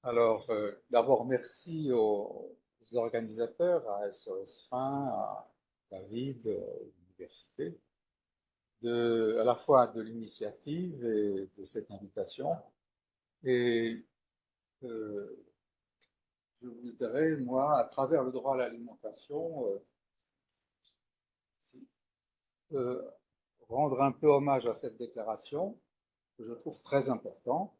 Alors, d'abord, merci aux organisateurs, à SOS Fin, à David, l'université, à la fois de l'initiative et de cette invitation. Et euh, je voudrais, moi, à travers le droit à l'alimentation, si- euh, rendre un peu hommage à cette déclaration que je trouve très importante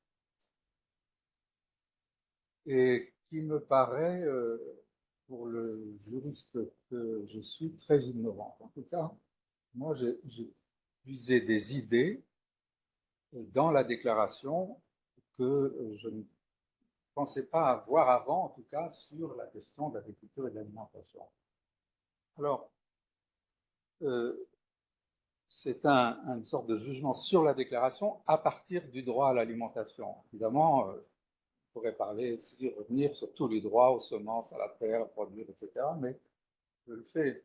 et qui me paraît, pour le juriste que je suis, très innovante. En tout cas, moi, j'ai puisé des idées dans la déclaration que je ne pensais pas avoir avant, en tout cas, sur la question de l'agriculture et de l'alimentation. Alors, euh, c'est une sorte de jugement sur la déclaration à partir du droit à l'alimentation. Évidemment, on pourrait parler, revenir sur tous les droits aux semences, à la terre, à produire, etc. Mais je le fais.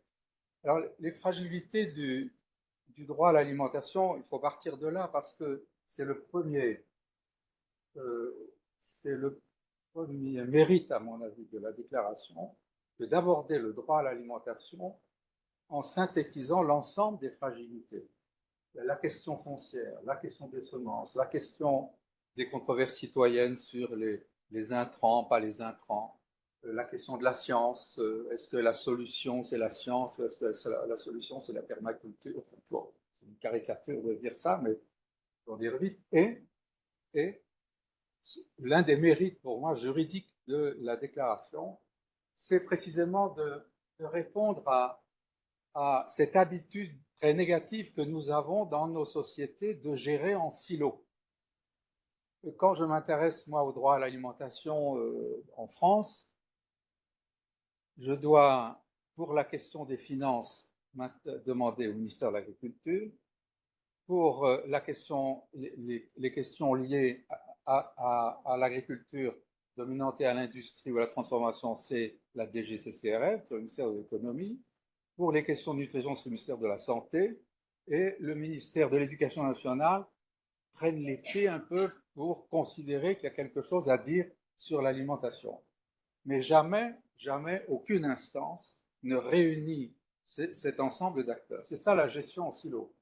Alors, les fragilités du droit à l'alimentation, il faut partir de là parce que c'est le premier mérite, à mon avis, de la déclaration, que d'aborder le droit à l'alimentation en synthétisant l'ensemble des fragilités. La question foncière, la question des semences, la question des controverses citoyennes sur les intrants, pas les intrants, la question de la science, est-ce que la solution c'est la science ou est-ce que la solution c'est la permaculture? Enfin, c'est une caricature de dire ça, mais pour dire vite. Et l'un des mérites pour moi juridiques de la déclaration, c'est précisément de répondre à cette habitude très négative que nous avons dans nos sociétés de gérer en silo. Et quand je m'intéresse, moi, au droit à l'alimentation en France, je dois, pour la question des finances, demander au ministère de l'Agriculture, pour la question, les questions liées à l'agriculture dominante et à l'industrie ou à la transformation, c'est la DGCCRF, c'est le ministère de l'économie. Pour les questions de nutrition, c'est le ministère de la Santé. Et le ministère de l'Éducation nationale traîne les pieds un peu pour considérer qu'il y a quelque chose à dire sur l'alimentation. Mais jamais, jamais, aucune instance ne réunit cet ensemble d'acteurs. C'est ça la gestion en silo.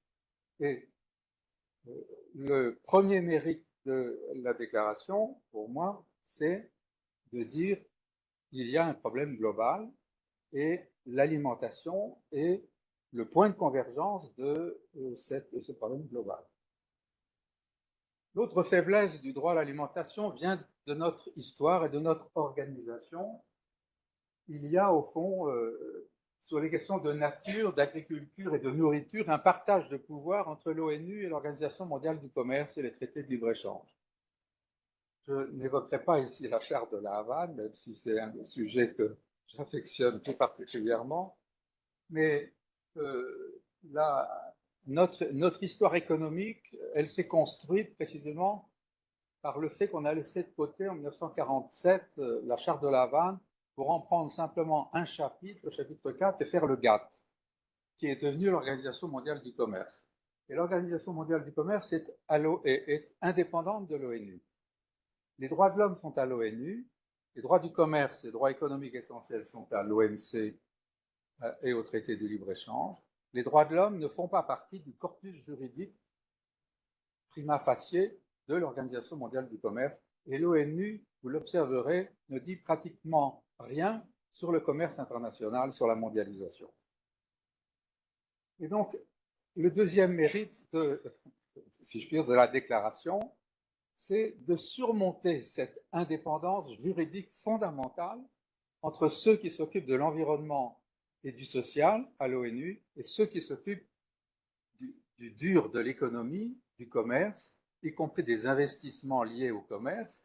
Et le premier mérite de la déclaration, pour moi, c'est de dire qu'il y a un problème global et l'alimentation est le point de convergence de ce problème global. L'autre faiblesse du droit à l'alimentation vient de notre histoire et de notre organisation. Il y a au fond, sur les questions de nature, d'agriculture et de nourriture, un partage de pouvoir entre l'ONU et l'Organisation mondiale du commerce et les traités de libre-échange. Je n'évoquerai pas ici la charte de la Havane, même si c'est un sujet que j'affectionne tout particulièrement, mais la, notre histoire économique, elle s'est construite précisément par le fait qu'on a laissé de côté en 1947 la charte de la Havane pour en prendre simplement un chapitre, le chapitre 4, et faire le GATT, qui est devenu l'Organisation mondiale du commerce. Et l'Organisation mondiale du commerce est indépendante de l'ONU. Les droits de l'homme sont à l'ONU, les droits du commerce, les droits économiques essentiels sont à l'OMC et au traité de libre-échange. Les droits de l'homme ne font pas partie du corpus juridique prima facie de l'Organisation mondiale du commerce. Et l'ONU, vous l'observerez, ne dit pratiquement rien sur le commerce international, sur la mondialisation. Et donc, le deuxième mérite, si je puis dire, de la déclaration, c'est de surmonter cette indépendance juridique fondamentale entre ceux qui s'occupent de l'environnement et du social à l'ONU et ceux qui s'occupent du dur de l'économie, du commerce, y compris des investissements liés au commerce,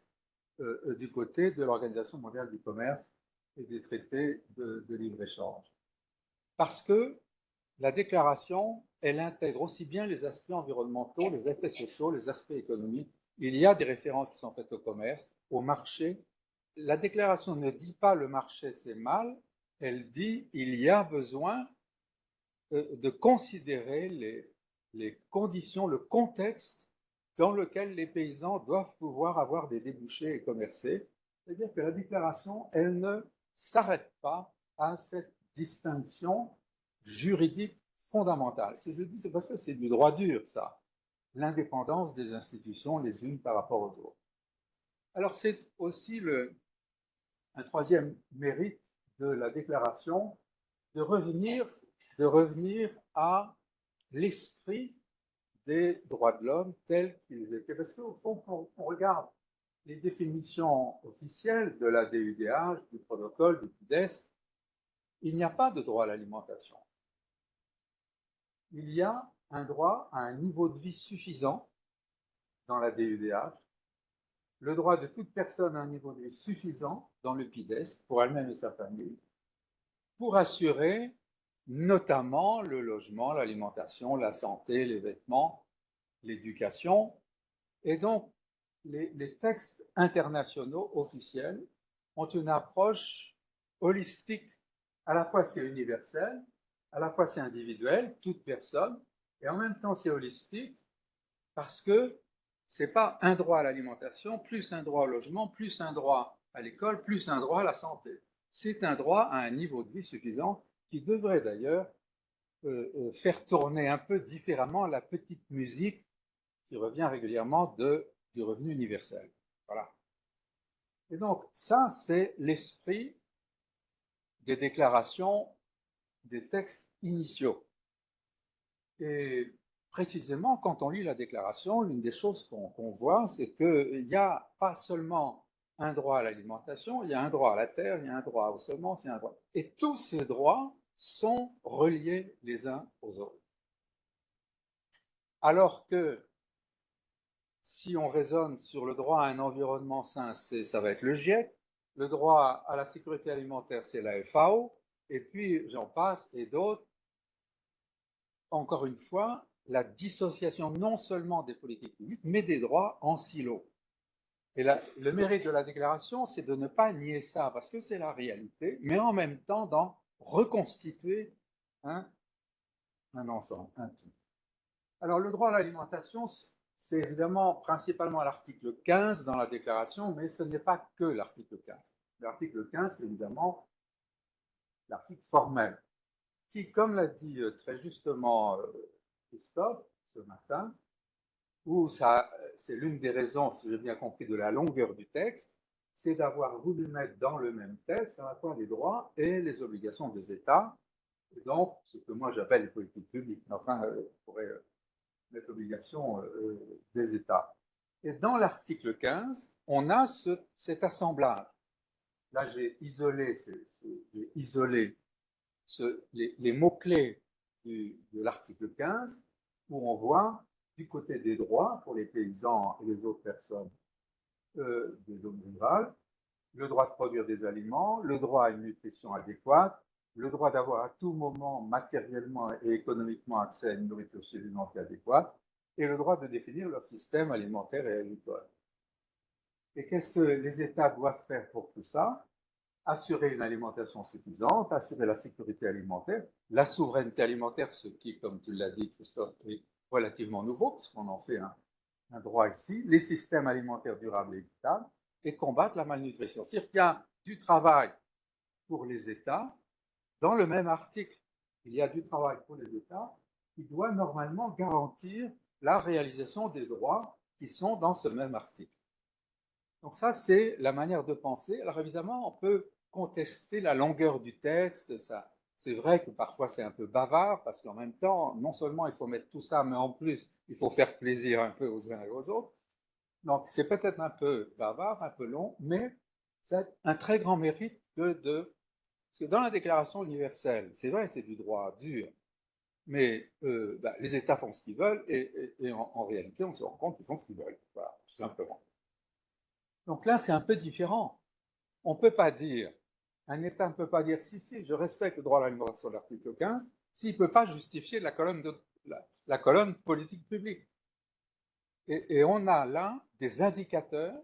du côté de l'Organisation mondiale du commerce et des traités de libre-échange. Parce que la déclaration, elle intègre aussi bien les aspects environnementaux, les aspects sociaux, les aspects économiques. Il y a des références qui sont faites au commerce, au marché. La déclaration ne dit pas le marché c'est mal, elle dit il y a besoin de considérer les conditions, le contexte dans lequel les paysans doivent pouvoir avoir des débouchés et commercer. C'est-à-dire que la déclaration, elle ne s'arrête pas à cette distinction juridique fondamentale. Si je dis, c'est parce que c'est du droit dur, ça, l'indépendance des institutions les unes par rapport aux autres. Alors c'est aussi un troisième mérite de la déclaration de revenir à l'esprit des droits de l'homme tels qu'ils étaient. Parce qu'au fond, quand on regarde les définitions officielles de la DUDH, du protocole, du PIDES, il n'y a pas de droit à l'alimentation. Il y a un droit à un niveau de vie suffisant dans la DUDH, le droit de toute personne à un niveau de vie suffisant dans le PIDES pour elle-même et sa famille, pour assurer notamment le logement, l'alimentation, la santé, les vêtements, l'éducation. Et donc, les textes internationaux officiels ont une approche holistique. À la fois c'est universel, à la fois c'est individuel, toute personne, et en même temps c'est holistique parce que c'est pas un droit à l'alimentation, plus un droit au logement, plus un droit à l'école, plus un droit à la santé. C'est un droit à un niveau de vie suffisant qui devrait d'ailleurs faire tourner un peu différemment la petite musique qui revient régulièrement du revenu universel. Voilà. Et donc, ça, c'est l'esprit des déclarations des textes initiaux. Et précisément, quand on lit la déclaration, l'une des choses qu'on voit, c'est qu'il n'y a pas seulement un droit à l'alimentation, il y a un droit à la terre, il y a un droit aux semences, il y a un droit. Et tous ces droits sont reliés les uns aux autres. Alors que si on raisonne sur le droit à un environnement sain, ça va être le GIEC, le droit à la sécurité alimentaire, c'est la FAO, et puis j'en passe, et d'autres. Encore une fois, la dissociation non seulement des politiques publiques, mais des droits en silo. Et le mérite de la déclaration, c'est de ne pas nier ça, parce que c'est la réalité, mais en même temps d'en reconstituer un ensemble, un tout. Alors, le droit à l'alimentation, c'est évidemment principalement à l'article 15 dans la déclaration, mais ce n'est pas que l'article 15. L'article 15, c'est évidemment l'article formel, qui, comme l'a dit très justement Christophe ce matin, où c'est l'une des raisons, si j'ai bien compris, de la longueur du texte, c'est d'avoir voulu mettre dans le même texte à la fois les droits et les obligations des États, et donc ce que moi j'appelle les politiques publiques, mais enfin, on pourrait mettre l'obligation des États. Et dans l'article 15, on a cet assemblage. Là, j'ai isolé, les mots-clés de l'article 15, où on voit du côté des droits pour les paysans et les autres personnes des zones rurales, le droit de produire des aliments, le droit à une nutrition adéquate, le droit d'avoir à tout moment matériellement et économiquement accès à une nourriture suffisante et adéquate, et le droit de définir leur système alimentaire et agricole. Et qu'est-ce que les États doivent faire pour tout ça? Assurer une alimentation suffisante, assurer la sécurité alimentaire, la souveraineté alimentaire, ce qui, comme tu l'as dit, Christophe, est relativement nouveau, parce qu'on en fait un droit ici, les systèmes alimentaires durables et équitables, et combattre la malnutrition. C'est-à-dire qu'il y a du travail pour les États dans le même article. Il y a du travail pour les États qui doit normalement garantir la réalisation des droits qui sont dans ce même article. Donc ça, c'est la manière de penser. Alors évidemment, on peut contester la longueur du texte. C'est vrai que parfois c'est un peu bavard, parce qu'en même temps, non seulement il faut mettre tout ça, mais en plus, il faut faire plaisir un peu aux uns et aux autres. Donc c'est peut-être un peu bavard, un peu long, mais c'est un très grand mérite parce que dans la Déclaration universelle, c'est vrai, c'est du droit dur, mais les États font ce qu'ils veulent, et en réalité, on se rend compte qu'ils font ce qu'ils veulent, voilà, tout simplement. Donc là, c'est un peu différent. On ne peut pas dire, un État ne peut pas dire, si, je respecte le droit à l'alimentation de l'article 15, s'il ne peut pas justifier la colonne politique publique. Et on a là des indicateurs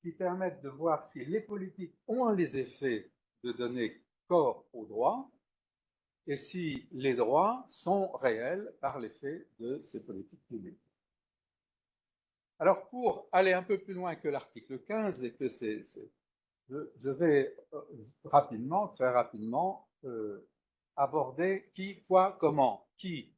qui permettent de voir si les politiques ont les effets de donner corps aux droits et si les droits sont réels par l'effet de ces politiques publiques. Alors, pour aller un peu plus loin que l'article 15, et que je vais rapidement, très rapidement, aborder qui, quoi, comment. Qui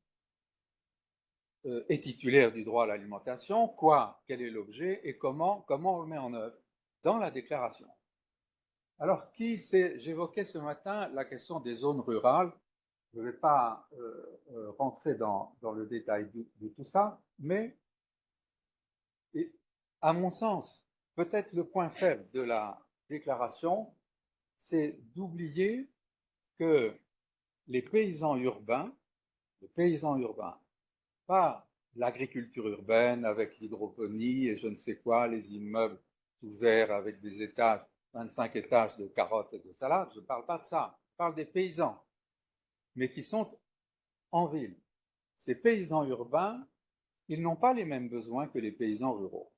est titulaire du droit à l'alimentation, quoi, quel est l'objet, et comment on le met en œuvre dans la déclaration. Alors, j'évoquais ce matin la question des zones rurales. Je ne vais pas rentrer dans le détail de tout ça, mais et, à mon sens, peut-être le point faible de la déclaration, c'est d'oublier que les paysans urbains, pas l'agriculture urbaine avec l'hydroponie et je ne sais quoi, les immeubles tout verts avec des étages, 25 étages de carottes et de salades, je ne parle pas de ça, je parle des paysans, mais qui sont en ville. Ces paysans urbains, ils n'ont pas les mêmes besoins que les paysans ruraux.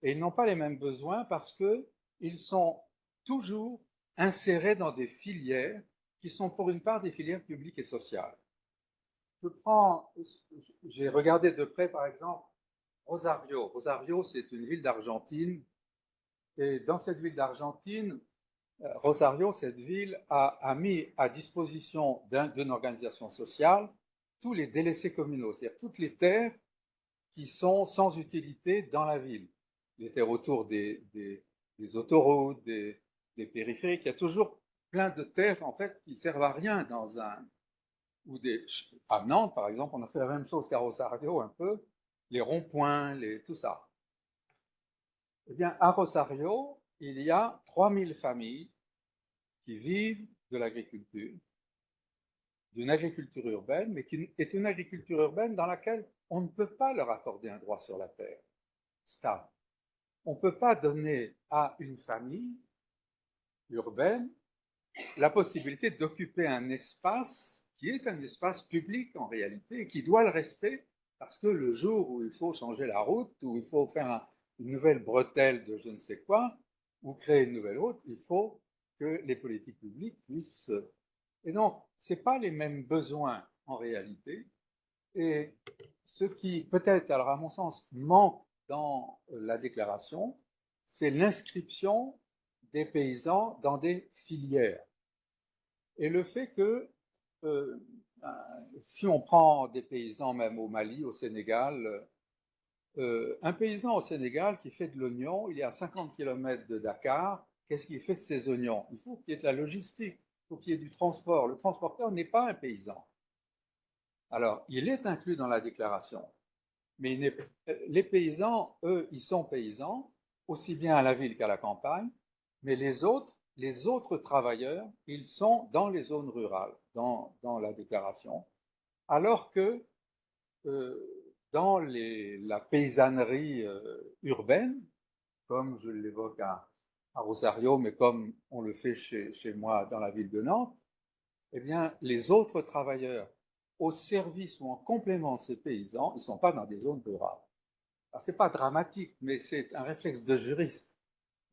Et ils n'ont pas les mêmes besoins parce qu'ils sont toujours insérés dans des filières qui sont pour une part des filières publiques et sociales. J'ai regardé de près par exemple Rosario. Rosario, c'est une ville d'Argentine. Et dans cette ville d'Argentine, Rosario, cette ville a mis à disposition d'une organisation sociale tous les délaissés communaux, c'est-à-dire toutes les terres qui sont sans utilité dans la ville. Les terres autour des autoroutes, des périphériques. Il y a toujours plein de terres en fait qui servent à rien dans un à Nantes par exemple, on a fait la même chose qu'à Rosario un peu, les ronds-points, tout ça. Eh bien, à Rosario, il y a 3000 familles qui vivent de l'agriculture, d'une agriculture urbaine, mais qui est une agriculture urbaine dans laquelle on ne peut pas leur accorder un droit sur la terre stable. On ne peut pas donner à une famille urbaine la possibilité d'occuper un espace qui est un espace public en réalité et qui doit le rester parce que le jour où il faut changer la route, où il faut faire une nouvelle bretelle de je ne sais quoi, ou créer une nouvelle route, il faut que les politiques publiques puissent. Et donc, ce n'est pas les mêmes besoins en réalité. Et ce qui peut-être, alors à mon sens, manque dans la déclaration, c'est l'inscription des paysans dans des filières. Et le fait que, euh, si on prend des paysans même au Mali, au Sénégal, un paysan au Sénégal qui fait de l'oignon, il est à 50 km de Dakar, qu'est-ce qu'il fait de ses oignons? Il faut qu'il y ait de la logistique, il faut qu'il y ait du transport. Le transporteur n'est pas un paysan. Alors, il est inclus dans la déclaration, mais les paysans, eux, ils sont paysans, aussi bien à la ville qu'à la campagne, mais les autres travailleurs, ils sont dans les zones rurales, dans la déclaration, alors que dans la paysannerie urbaine, comme je l'évoque à Rosario, mais comme on le fait chez moi dans la ville de Nantes, eh bien, les autres travailleurs au service ou en complément de ces paysans, ils ne sont pas dans des zones rurales. Alors, ce n'est pas dramatique, mais c'est un réflexe de juriste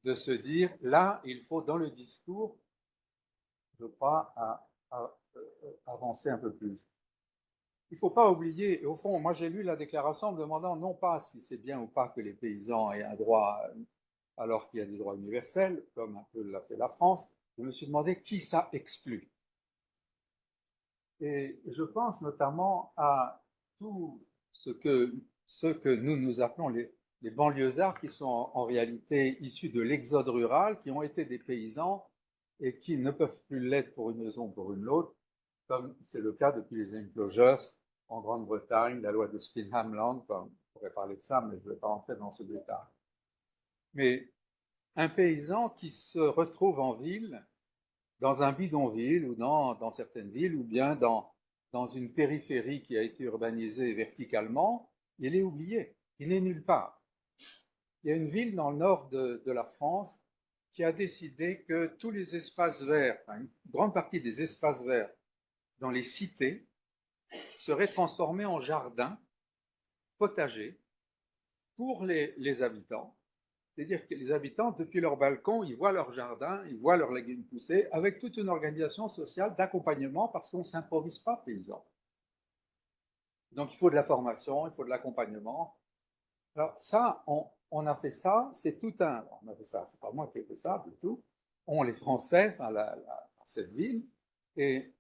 de se dire, là, il faut dans le discours, je crois, avancer un peu plus. Il ne faut pas oublier, et au fond, moi j'ai lu la déclaration en me demandant non pas si c'est bien ou pas que les paysans aient un droit alors qu'il y a des droits universels, comme un peu l'a fait la France, je me suis demandé qui ça exclut. Et je pense notamment à tout ce que nous appelons les banlieusards, qui sont en réalité issus de l'exode rural, qui ont été des paysans et qui ne peuvent plus l'être pour une raison ou pour une autre, comme c'est le cas depuis les enclosures en Grande-Bretagne, la loi de Spinham Land, on pourrait parler de ça, mais je ne vais pas rentrer dans ce détail. Mais un paysan qui se retrouve en ville, dans un bidonville ou dans certaines villes, ou bien dans une périphérie qui a été urbanisée verticalement, il est oublié, il n'est nulle part. Il y a une ville dans le nord de la France qui a décidé que tous les espaces verts, enfin, une grande partie des espaces verts dans les cités, seraient transformés en jardins, potagers, pour les habitants. C'est-à-dire que les habitants, depuis leur balcon, ils voient leur jardin, ils voient leurs légumes pousser, avec toute une organisation sociale d'accompagnement, parce qu'on ne s'improvise pas paysan. Donc il faut de la formation, il faut de l'accompagnement. Alors ça, on a fait ça, c'est tout un... On a fait ça, c'est pas moi qui ai fait ça du tout. On, les Français, enfin, cette ville, et,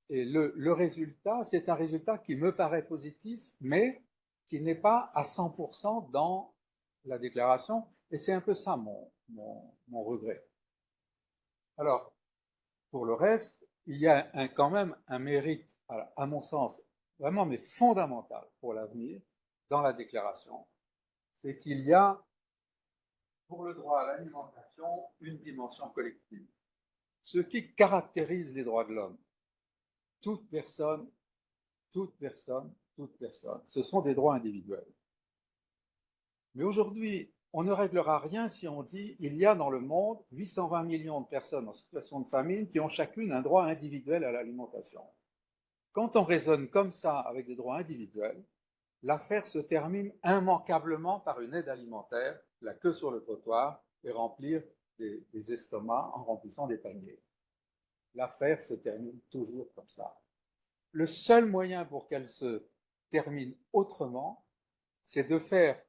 le résultat, c'est un résultat qui me paraît positif, mais qui n'est pas à 100% dans la déclaration, et c'est un peu ça mon regret. Alors, pour le reste, il y a quand même un mérite, à mon sens, vraiment mais fondamental pour l'avenir dans la déclaration, c'est qu'il y a pour le droit à l'alimentation une dimension collective. Ce qui caractérise les droits de l'homme, toute personne, toute personne, toute personne, ce sont des droits individuels. Mais aujourd'hui, on ne réglera rien si on dit il y a dans le monde 820 millions de personnes en situation de famine qui ont chacune un droit individuel à l'alimentation. Quand on raisonne comme ça avec des droits individuels, l'affaire se termine immanquablement par une aide alimentaire, la queue sur le trottoir et remplir des estomacs en remplissant des paniers. L'affaire se termine toujours comme ça. Le seul moyen pour qu'elle se termine autrement, c'est de faire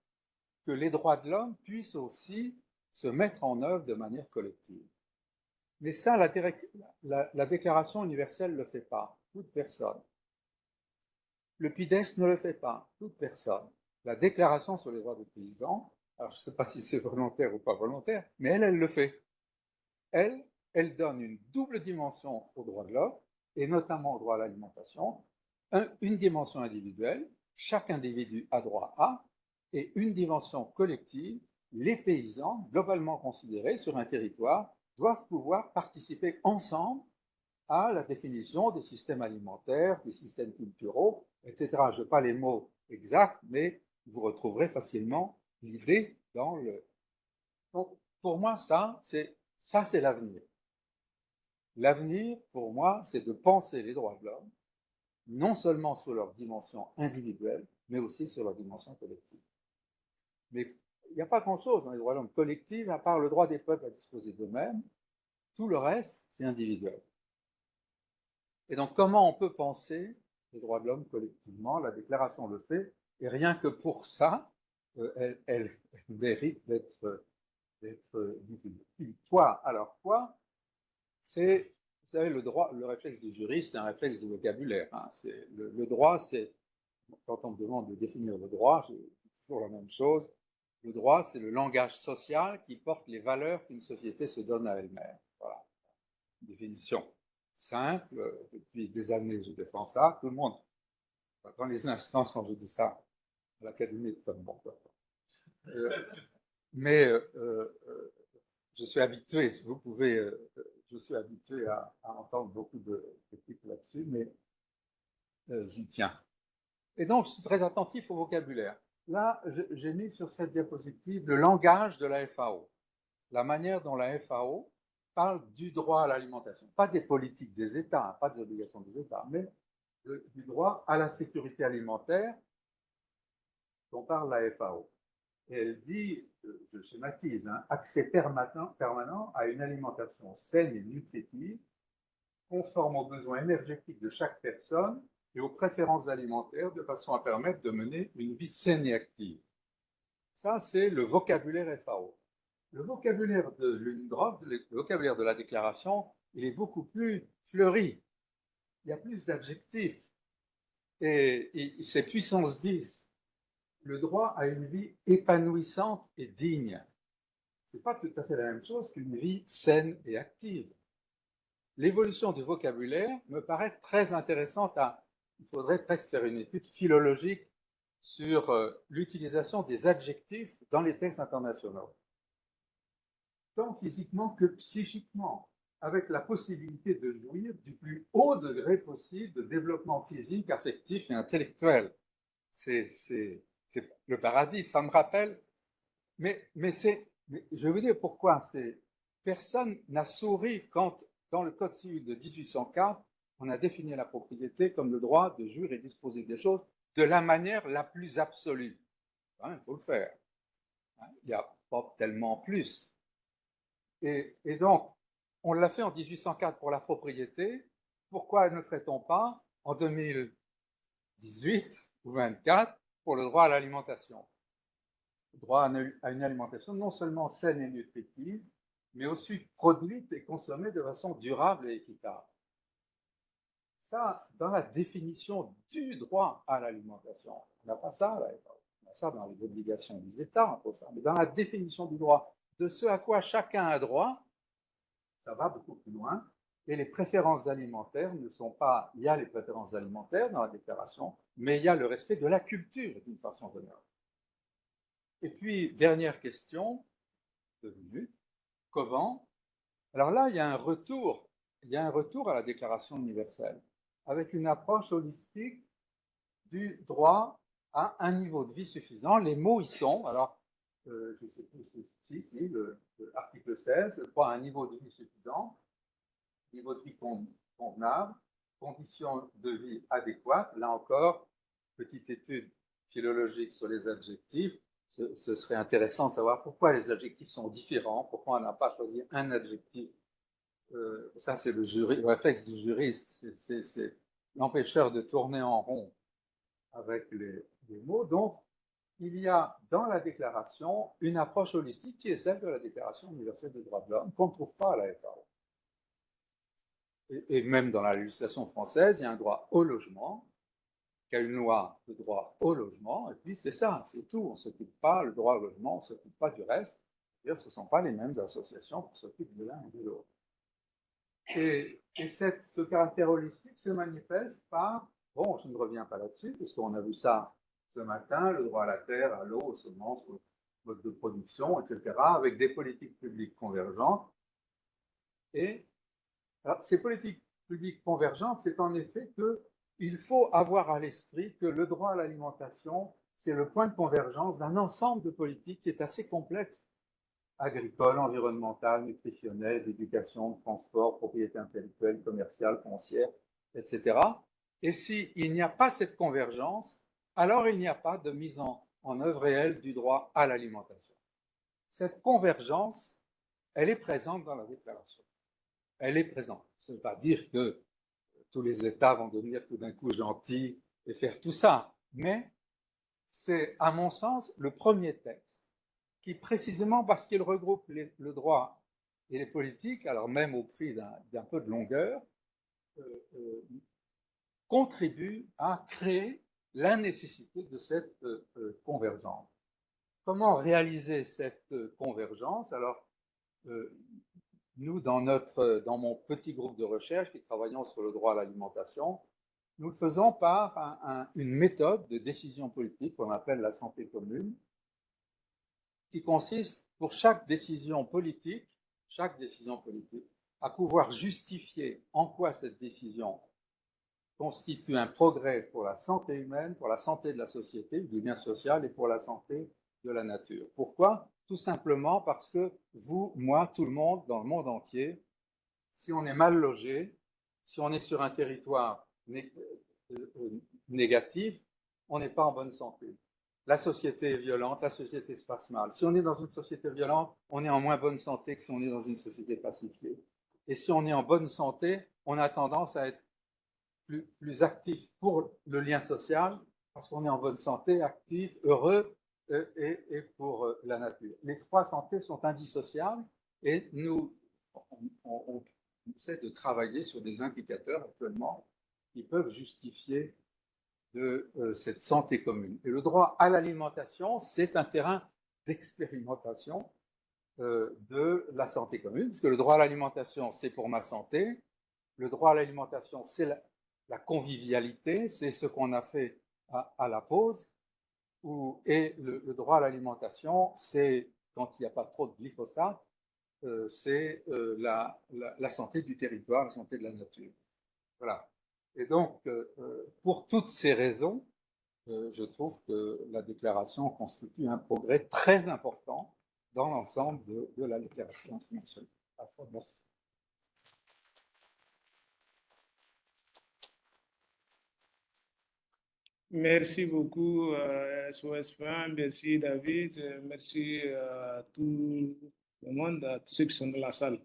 que les droits de l'homme puissent aussi se mettre en œuvre de manière collective. Mais ça, la Déclaration universelle ne le fait pas, toute personne. Le PIDES ne le fait pas, toute personne. La Déclaration sur les droits des paysans, alors je ne sais pas si c'est volontaire ou pas volontaire, mais elle le fait. Elle donne une double dimension aux droits de l'homme, et notamment au droit à l'alimentation, une dimension individuelle, chaque individu a droit à, et une dimension collective, les paysans, globalement considérés sur un territoire, doivent pouvoir participer ensemble à la définition des systèmes alimentaires, des systèmes culturaux, etc. Je n'ai pas les mots exacts, mais vous retrouverez facilement l'idée dans le... Donc, pour moi, ça, c'est l'avenir. L'avenir, pour moi, c'est de penser les droits de l'homme, non seulement sur leur dimension individuelle, mais aussi sur leur dimension collective. Mais il n'y a pas grand-chose dans les droits de l'homme collectifs, à part le droit des peuples à disposer d'eux-mêmes. Tout le reste, c'est individuel. Et donc, comment on peut penser les droits de l'homme collectivement? La déclaration le fait, et rien que pour ça, elle mérite d'être diffusée. Quoi? Alors, quoi? C'est, vous savez, le droit, le réflexe du juriste, c'est un réflexe du vocabulaire. Hein. Le droit, c'est, quand on me demande de définir le droit, je dis toujours la même chose. Le droit, c'est le langage social qui porte les valeurs qu'une société se donne à elle-même. Voilà. Définition simple. Depuis des années, je défends ça. Tout le monde, dans les instances, quand je dis ça, à l'Académie de Tom, bon, mais je suis habitué, vous pouvez, je suis habitué à entendre beaucoup de critiques là-dessus, mais j'y tiens. Et donc, je suis très attentif au vocabulaire. Là, j'ai mis sur cette diapositive le langage de la FAO, la manière dont la FAO parle du droit à l'alimentation, pas des politiques des États, pas des obligations des États, mais du droit à la sécurité alimentaire dont parle la FAO. Et elle dit, je schématise, hein, accès permanent à une alimentation saine et nutritive, conforme aux besoins énergétiques de chaque personne et aux préférences alimentaires, de façon à permettre de mener une vie saine et active. Ça, c'est le vocabulaire FAO. Le vocabulaire de l'UNDROP, le vocabulaire de la déclaration, il est beaucoup plus fleuri. Il y a plus d'adjectifs. Et c'est puissance 10. Le droit à une vie épanouissante et digne. Ce n'est pas tout à fait la même chose qu'une vie saine et active. L'évolution du vocabulaire me paraît très intéressante. Il faudrait presque faire une étude philologique sur l'utilisation des adjectifs dans les textes internationaux, tant physiquement que psychiquement, avec la possibilité de jouir du plus haut degré possible de développement physique, affectif et intellectuel. C'est le paradis, ça me rappelle. Mais je vais vous dire pourquoi. Personne n'a souri quand, dans le Code civil de 1804, on a défini la propriété comme le droit de jouir et disposer des choses de la manière la plus absolue. Il faut le faire. Il n'y a pas tellement plus. Et donc, on l'a fait en 1804 pour la propriété. Pourquoi ne ferait-on pas en 2018 ou 24 pour le droit à l'alimentation? droit à une alimentation non seulement saine et nutritive, mais aussi produite et consommée de façon durable et équitable. Ça, dans la définition du droit à l'alimentation, on n'a pas ça, on a ça dans les obligations des États, mais dans la définition du droit, de ce à quoi chacun a droit, ça va beaucoup plus loin. Et les préférences alimentaires ne sont pas, il y a les préférences alimentaires dans la déclaration, mais il y a le respect de la culture d'une façon générale. Et puis, dernière question, 2 minutes, comment? Alors là, il y a un retour à la Déclaration universelle, avec une approche holistique du droit à un niveau de vie suffisant. Les mots y sont, alors, je ne sais plus si, l'article 16, le droit à un niveau de vie suffisant, niveau de vie convenable, conditions de vie adéquates. Là encore, petite étude philologique sur les adjectifs. Ce serait intéressant de savoir pourquoi les adjectifs sont différents, pourquoi on n'a pas choisi un adjectif. Ça, c'est le réflexe du juriste, c'est l'empêcheur de tourner en rond avec les mots. Donc, il y a dans la déclaration une approche holistique qui est celle de la Déclaration universelle des droits de l'homme, qu'on ne trouve pas à la FAO. Et même dans la législation française, il y a un droit au logement, il y a une loi de droit au logement, et puis c'est ça, c'est tout. On ne s'occupe pas, le droit au logement, on ne s'occupe pas du reste. D'ailleurs, ce ne sont pas les mêmes associations qui s'occupent de l'un et de l'autre. Et ce caractère holistique se manifeste par, bon, je ne reviens pas là-dessus, puisqu'on a vu ça ce matin, le droit à la terre, à l'eau, aux semences, aux modes de production, etc., avec des politiques publiques convergentes. Et alors, ces politiques publiques convergentes, c'est en effet qu'il faut avoir à l'esprit que le droit à l'alimentation, c'est le point de convergence d'un ensemble de politiques qui est assez complexe, agricole, environnementale, nutritionnelle, d'éducation, de transport, propriété intellectuelle, commerciale, foncière, etc. Et s'il n'y a pas cette convergence, alors il n'y a pas de mise en œuvre réelle du droit à l'alimentation. Cette convergence, elle est présente dans la déclaration. Elle est présente. Ça ne veut pas dire que tous les États vont devenir tout d'un coup gentils et faire tout ça, mais c'est, à mon sens, le premier texte qui, précisément parce qu'il regroupe le droit et les politiques, alors même au prix d'un peu de longueur, contribue à créer la nécessité de cette convergence. Comment réaliser cette convergence? Alors, nous, dans mon petit groupe de recherche qui travaillons sur le droit à l'alimentation, nous le faisons par une méthode de décision politique qu'on appelle la santé commune, qui consiste pour chaque décision politique, à pouvoir justifier en quoi cette décision constitue un progrès pour la santé humaine, pour la santé de la société, du bien social et pour la santé de la nature. Pourquoi? Tout simplement parce que vous, moi, tout le monde, dans le monde entier, si on est mal logé, si on est sur un territoire négatif, on n'est pas en bonne santé. La société est violente, la société se passe mal. Si on est dans une société violente, on est en moins bonne santé que si on est dans une société pacifiée. Et si on est en bonne santé, on a tendance à être plus actif pour le lien social, parce qu'on est en bonne santé, actif, heureux, et pour la nature. Les trois santé sont indissociables, et nous, on essaie de travailler sur des indicateurs actuellement qui peuvent justifier de cette santé commune. Et le droit à l'alimentation, c'est un terrain d'expérimentation de la santé commune, parce que le droit à l'alimentation, c'est pour ma santé. Le droit à l'alimentation, c'est la convivialité, c'est ce qu'on a fait à la pause. Et le droit à l'alimentation, c'est, quand il n'y a pas trop de glyphosate, c'est la santé du territoire, la santé de la nature. Voilà. Et donc, pour toutes ces raisons, je trouve que la déclaration constitue un progrès très important dans l'ensemble de la littérature internationale. Merci. Merci beaucoup, SOS1. Merci, David. Merci à tout le monde, à tous ceux qui sont dans la salle.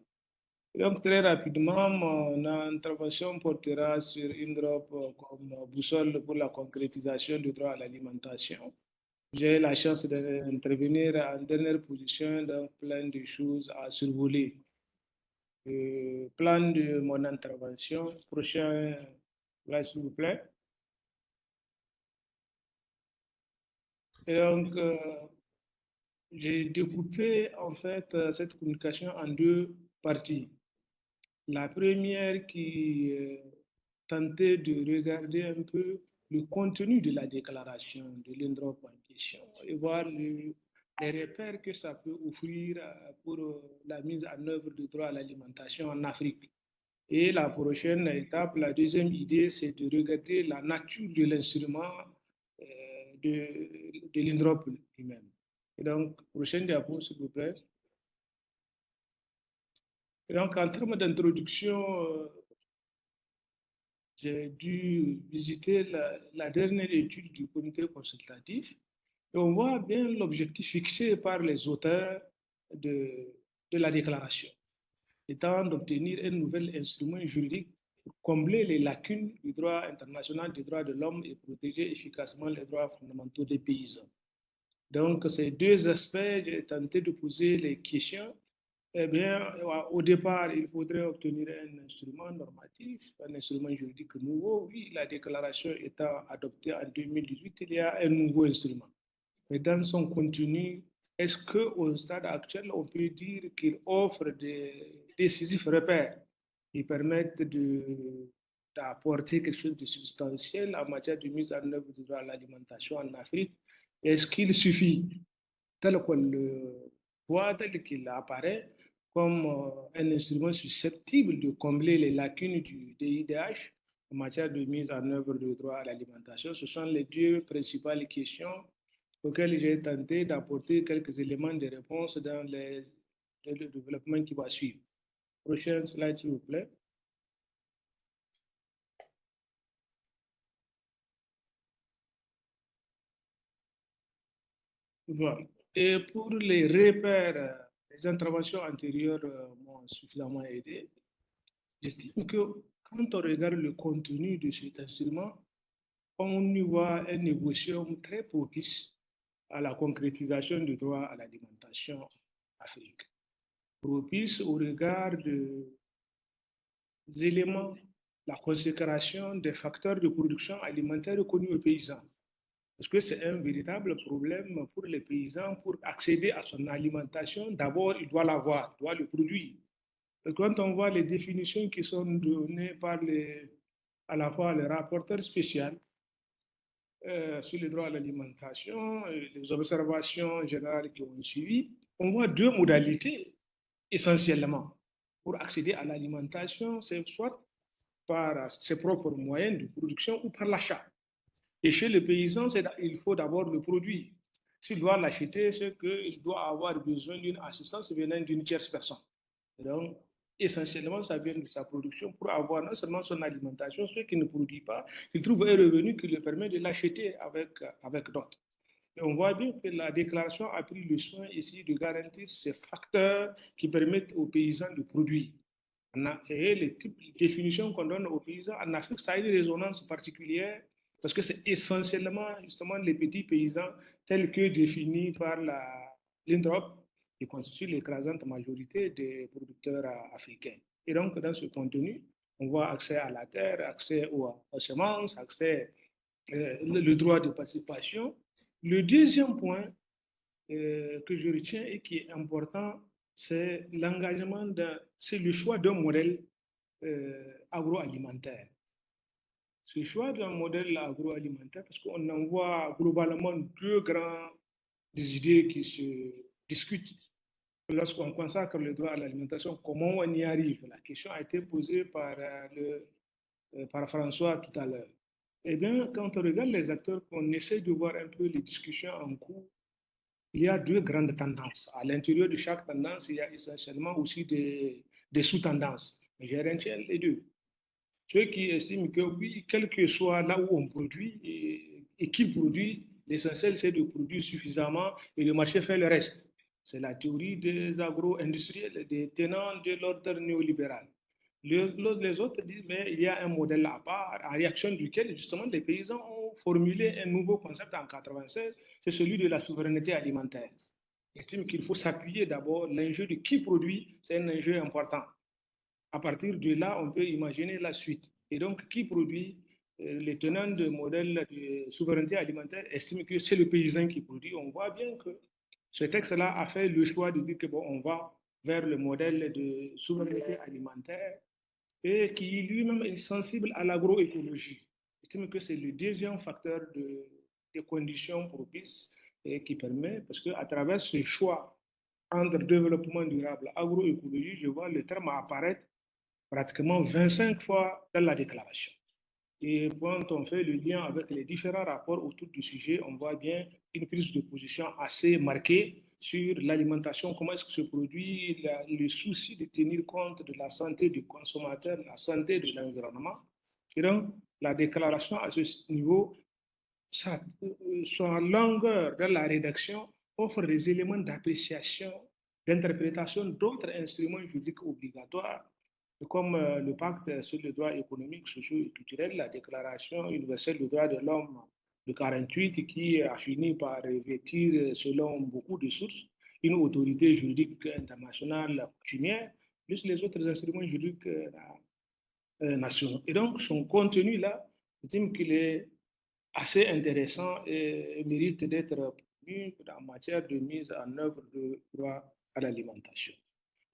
Donc, très rapidement, mon intervention portera sur INDROP comme boussole pour la concrétisation du droit à l'alimentation. J'ai la chance d'intervenir en dernière position dans plein de choses à survoler. Plan de mon intervention, prochain, là, s'il vous plaît. Et donc, j'ai découpé en fait cette communication en deux parties. La première qui tentait de regarder un peu le contenu de la déclaration de l'INDROP en question et voir les repères que ça peut offrir pour la mise en œuvre du droit à l'alimentation en Afrique. Et la prochaine étape, la deuxième idée, c'est de regarder la nature de l'instrument de l'INDROP lui-même. Et donc, prochaine diapo, s'il vous plaît. Et donc, en termes d'introduction, j'ai dû visiter la dernière étude du comité consultatif et on voit bien l'objectif fixé par les auteurs de la déclaration, étant d'obtenir un nouvel instrument juridique pour combler les lacunes du droit international des droits de l'homme et protéger efficacement les droits fondamentaux des paysans. Donc, ces deux aspects, j'ai tenté de poser les questions. Eh bien, au départ, il faudrait obtenir un instrument normatif, un instrument juridique nouveau. Oui, la déclaration étant adoptée en 2018, il y a un nouveau instrument. Mais dans son contenu, est-ce qu'au stade actuel, on peut dire qu'il offre des décisifs repères qui permettent d'apporter quelque chose de substantiel en matière de mise en œuvre du droit à l'alimentation en Afrique? Est-ce qu'il suffit, tel qu'on le voit, tel qu'il apparaît, comme un instrument susceptible de combler les lacunes du DIDH en matière de mise en œuvre du droit à l'alimentation? Ce sont les deux principales questions auxquelles j'ai tenté d'apporter quelques éléments de réponse dans le développement qui va suivre. Prochaine slide, s'il vous plaît. Voilà. Et pour les repères, les interventions antérieures m'ont suffisamment aidé. J'estime que quand on regarde le contenu de cet instrument, on y voit une négociation très propice à la concrétisation du droit à l'alimentation en Afrique. Propice au regard des éléments, la consécration des facteurs de production alimentaire reconnus aux paysans. Parce que c'est un véritable problème pour les paysans. Pour accéder à son alimentation, d'abord, il doit l'avoir, il doit le produire. Et quand on voit les définitions qui sont données par à la fois les rapporteurs spéciaux sur les droits à l'alimentation, les observations générales qui ont suivi, on voit deux modalités essentiellement pour accéder à l'alimentation, c'est soit par ses propres moyens de production ou par l'achat. Et chez le paysan, il faut d'abord le produit. S'il doit l'acheter, c'est qu'il doit avoir besoin d'une assistance venant d'une tierce personne. Donc, essentiellement, ça vient de sa production pour avoir non seulement son alimentation, ce qu'il ne produit pas, il trouve un revenu qui lui permet de l'acheter avec d'autres. Et on voit bien que la déclaration a pris le soin ici de garantir ces facteurs qui permettent aux paysans de produire. Et les types de définitions qu'on donne aux paysans en Afrique, ça a une résonance particulière parce que c'est essentiellement justement les petits paysans tels que définis par l'INDROP qui constituent l'écrasante majorité des producteurs africains. Et donc, dans ce contenu, on voit accès à la terre, accès aux semences, accès le droit de participation. Le deuxième point que je retiens et qui est important, c'est l'engagement, c'est le choix d'un modèle agroalimentaire. Ce choix d'un modèle agroalimentaire, parce qu'on en voit globalement deux grandes idées qui se discutent. Lorsqu'on consacre le droit à l'alimentation, comment on y arrive? La question a été posée par François tout à l'heure. Eh bien, quand on regarde les acteurs, on essaie de voir un peu les discussions en cours. Il y a deux grandes tendances. À l'intérieur de chaque tendance, il y a essentiellement aussi des sous-tendances. Mais j'ai retiens les deux. Ceux qui estiment que oui, quel que soit là où on produit et qui produit, l'essentiel c'est de produire suffisamment et le marché fait le reste. C'est la théorie des agro-industriels, des tenants de l'ordre néolibéral. Les autres disent, mais il y a un modèle à part, en réaction duquel, justement, les paysans ont formulé un nouveau concept en 96, c'est celui de la souveraineté alimentaire. Ils estiment qu'il faut s'appuyer d'abord, l'enjeu de qui produit, c'est un enjeu important. À partir de là, on peut imaginer la suite. Et donc, qui produit, les tenants de modèle de souveraineté alimentaire estiment que c'est le paysan qui produit. On voit bien que ce texte-là a fait le choix de dire que bon, on va vers le modèle de souveraineté alimentaire et qui lui-même est sensible à l'agroécologie. J'estime que c'est le deuxième facteur des conditions propices et qui permet, parce qu'à travers ce choix entre développement durable et agroécologie, je vois le terme apparaître pratiquement 25 fois dans la déclaration. Et quand on fait le lien avec les différents rapports autour du sujet, on voit bien une prise de position assez marquée sur l'alimentation, comment est-ce que se produit, le souci de tenir compte de la santé du consommateur, la santé de l'environnement. Et donc, la déclaration à ce niveau, son longueur dans la rédaction offre des éléments d'appréciation, d'interprétation d'autres instruments juridiques obligatoires comme le pacte sur le droit économique, social et culturel, la déclaration universelle des droits de l'homme de 48 qui a fini par revêtir, selon beaucoup de sources, une autorité juridique internationale coutumière, plus les autres instruments juridiques nationaux. Et donc, son contenu là, j'estime qu'il est assez intéressant et mérite d'être promu en matière de mise en œuvre de droit à l'alimentation.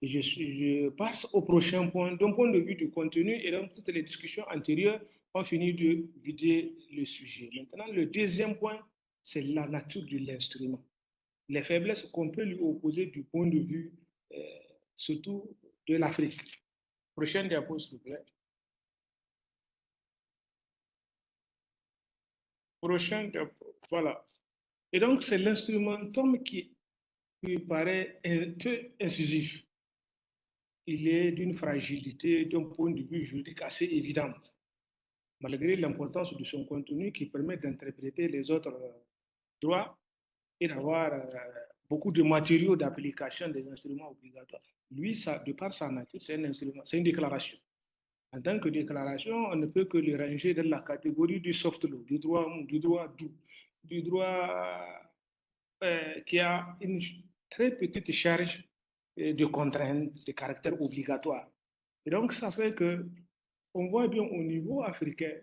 Je passe au prochain point. D'un point de vue du contenu, et donc toutes les discussions antérieures ont fini de vider le sujet. Maintenant, le deuxième point, c'est la nature de l'instrument. Les faiblesses qu'on peut lui opposer du point de vue, euh, surtout de l'Afrique. Prochaine diapo, s'il vous plaît. Prochaine diapo. Voilà. Et donc, c'est l'instrumentum qui paraît un peu incisif. Il est d'une fragilité d'un point de vue juridique assez évidente, malgré l'importance de son contenu qui permet d'interpréter les autres droits et d'avoir beaucoup de matériaux d'application des instruments obligatoires. Lui, ça, de par sa nature, c'est un instrument, c'est une déclaration. En tant que déclaration, on ne peut que le ranger dans la catégorie du soft law, du droit mou, du droit doux, du droit qui a une très petite charge de contraintes, de caractère obligatoire. Et donc, ça fait que on voit bien au niveau africain,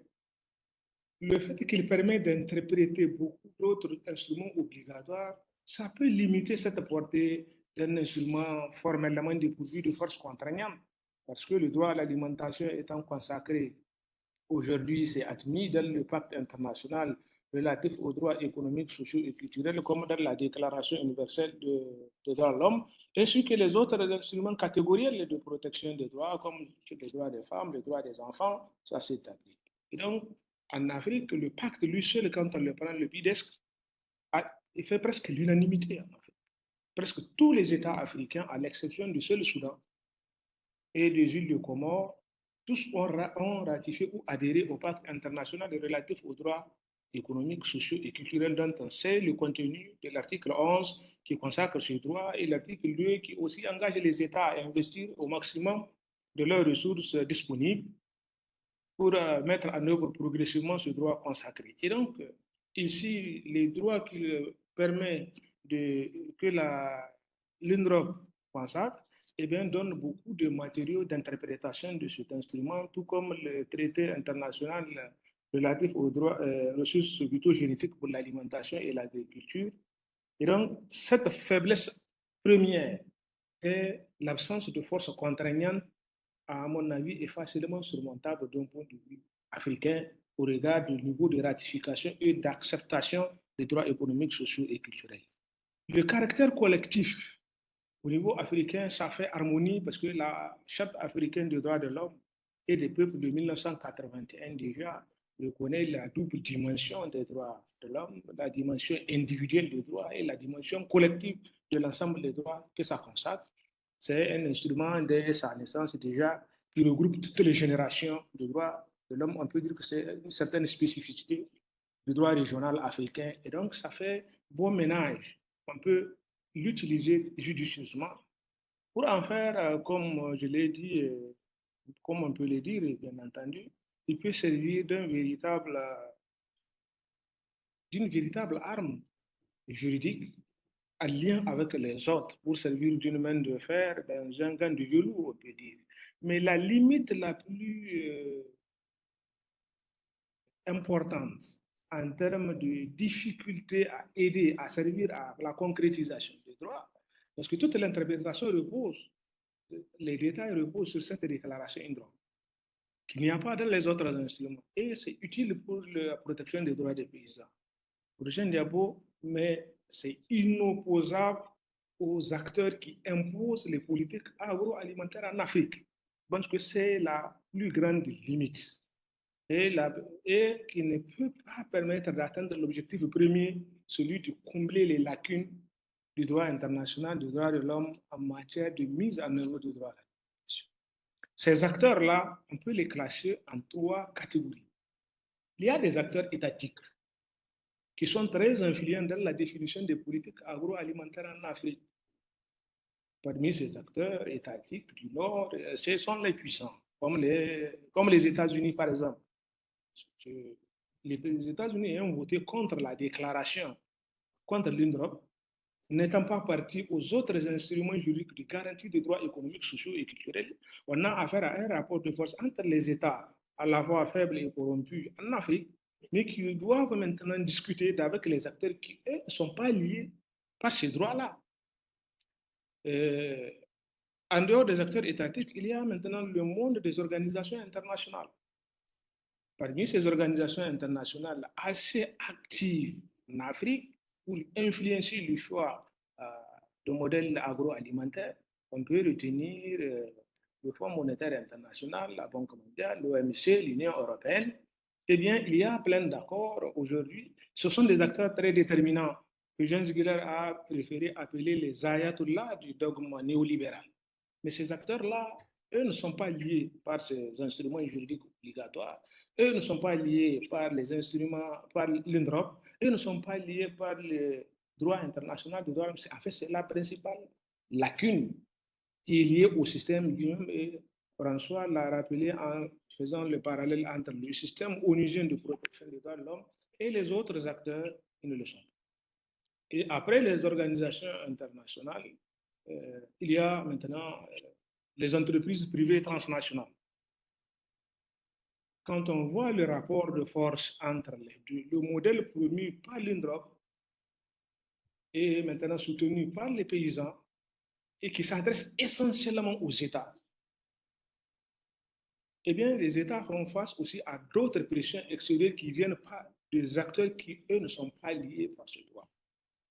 le fait qu'il permet d'interpréter beaucoup d'autres instruments obligatoires, ça peut limiter cette portée d'un instrument formellement dépourvu de force contraignante. Parce que le droit à l'alimentation étant consacré aujourd'hui, c'est admis dans le pacte international relatif aux droits économiques, sociaux et culturels, comme dans la Déclaration universelle des droits de l'homme, ainsi que les autres instruments catégoriels de protection des droits, comme les droits des femmes, les droits des enfants, ça s'établit. Et donc, en Afrique, le pacte, lui seul, quand on le prend, le PIDESC, il fait presque l'unanimité en Afrique. Presque tous les États africains, à l'exception du seul Soudan et des îles de Comores, tous ont ratifié ou adhéré au pacte international relatif aux droits économiques, sociaux et culturels dont on sait le contenu de l'article 11 qui consacre ces droits et l'article 2 qui aussi engage les États à investir au maximum de leurs ressources disponibles pour mettre en œuvre progressivement ce droit consacré. Et donc, ici, les droits qu'il permet que l'UNRWA consacre eh bien, donne beaucoup de matériaux d'interprétation de cet instrument, tout comme le traité international relatif aux droits, ressources phytogénétiques pour l'alimentation et l'agriculture. Et donc, cette faiblesse première est l'absence de force contraignante à mon avis, est facilement surmontable d'un point de vue africain au regard du niveau de ratification et d'acceptation des droits économiques, sociaux et culturels. Le caractère collectif au niveau africain, ça fait harmonie parce que la Charte africaine des droits de l'homme et des peuples de 1981 déjà reconnaît la double dimension des droits de l'homme, la dimension individuelle des droits et la dimension collective de l'ensemble des droits que ça consacre. C'est un instrument dès sa naissance déjà qui regroupe toutes les générations de droits de l'homme. On peut dire que c'est une certaine spécificité du droit régional africain. Et donc, ça fait bon ménage. On peut l'utiliser judicieusement pour en faire, comme je l'ai dit, comme on peut le dire, bien entendu, il peut servir d'une véritable arme juridique en lien avec les autres pour servir d'une main de fer dans un gant de velours, on peut dire. Mais la limite la plus importante en termes de difficulté à aider, à servir à la concrétisation des droits, parce que toute l'interprétation repose, les détails reposent sur cette déclaration INDROM, qu'il n'y a pas dans les autres instruments. Et c'est utile pour la protection des droits des paysans. Prochain diapo, mais c'est inopposable aux acteurs qui imposent les politiques agroalimentaires en Afrique. Je pense que c'est la plus grande limite et qui ne peut pas permettre d'atteindre l'objectif premier, celui de combler les lacunes du droit international, du droit de l'homme en matière de mise en œuvre du droit. Ces acteurs-là, on peut les classer en trois catégories. Il y a des acteurs étatiques qui sont très influents dans la définition des politiques agroalimentaires en Afrique. Parmi ces acteurs étatiques du Nord, ce sont les puissants, comme les États-Unis, par exemple. Les États-Unis ont voté contre la déclaration contre l'UNDROP, n'étant pas partis aux autres instruments juridiques de garantie des droits économiques, sociaux et culturels. On a affaire à un rapport de force entre les États à la fois faibles et corrompus en Afrique, mais qui doivent maintenant discuter avec les acteurs qui, eux, ne sont pas liés par ces droits-là. En dehors des acteurs étatiques, il y a maintenant le monde des organisations internationales. Parmi ces organisations internationales assez actives en Afrique pour influencer le choix de modèles agroalimentaires, on peut retenir le Fonds monétaire international, la Banque mondiale, l'OMC, l'Union européenne. Eh bien, il y a plein d'accords aujourd'hui. Ce sont des acteurs très déterminants que Jean Ziegler a préféré appeler les ayatollahs du dogme néolibéral. Mais ces acteurs-là, eux ne sont pas liés par ces instruments juridiques obligatoires. Eux ne sont pas liés par les instruments, par l'UNDROP. Eux ne sont pas liés par le droit international du droit. En fait, c'est la principale lacune qui est liée au système lui-même. Et François l'a rappelé en faisant le parallèle entre le système onusien de protection des droits de l'homme et les autres acteurs qui ne le sont pas. Et après les organisations internationales, il y a maintenant les entreprises privées transnationales. Quand on voit le rapport de force entre les deux, le modèle promu par l'UNDROP et maintenant soutenu par les paysans et qui s'adresse essentiellement aux États, eh bien, les États font face aussi à d'autres pressions extérieures qui viennent pas des acteurs qui, eux, ne sont pas liés par ce droit.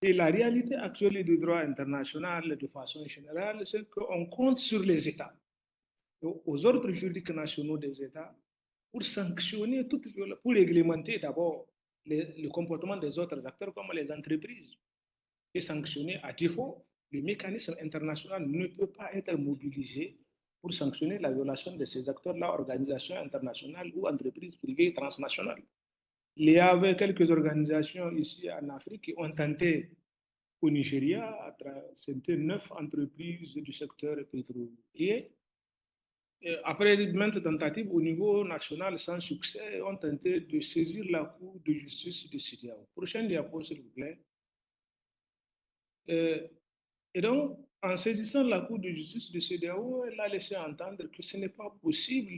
Et la réalité actuelle du droit international, de façon générale, c'est qu'on compte sur les États, aux ordres juridiques nationaux des États, pour sanctionner, pour réglementer d'abord le comportement des autres acteurs comme les entreprises et sanctionner à défaut. Le mécanisme international ne peut pas être mobilisé pour sanctionner la violation de ces acteurs-là, organisations internationales ou entreprises privées transnationales. Il y avait quelques organisations ici en Afrique qui ont tenté au Nigeria, c'était 9 entreprises du secteur pétrolier. Après maintes tentatives au niveau national sans succès, ont tenté de saisir la Cour de justice de CEDEAO. Prochaine diapo, s'il vous plaît. Et donc, en saisissant la Cour de justice de CEDEAO, elle a laissé entendre que ce n'est pas possible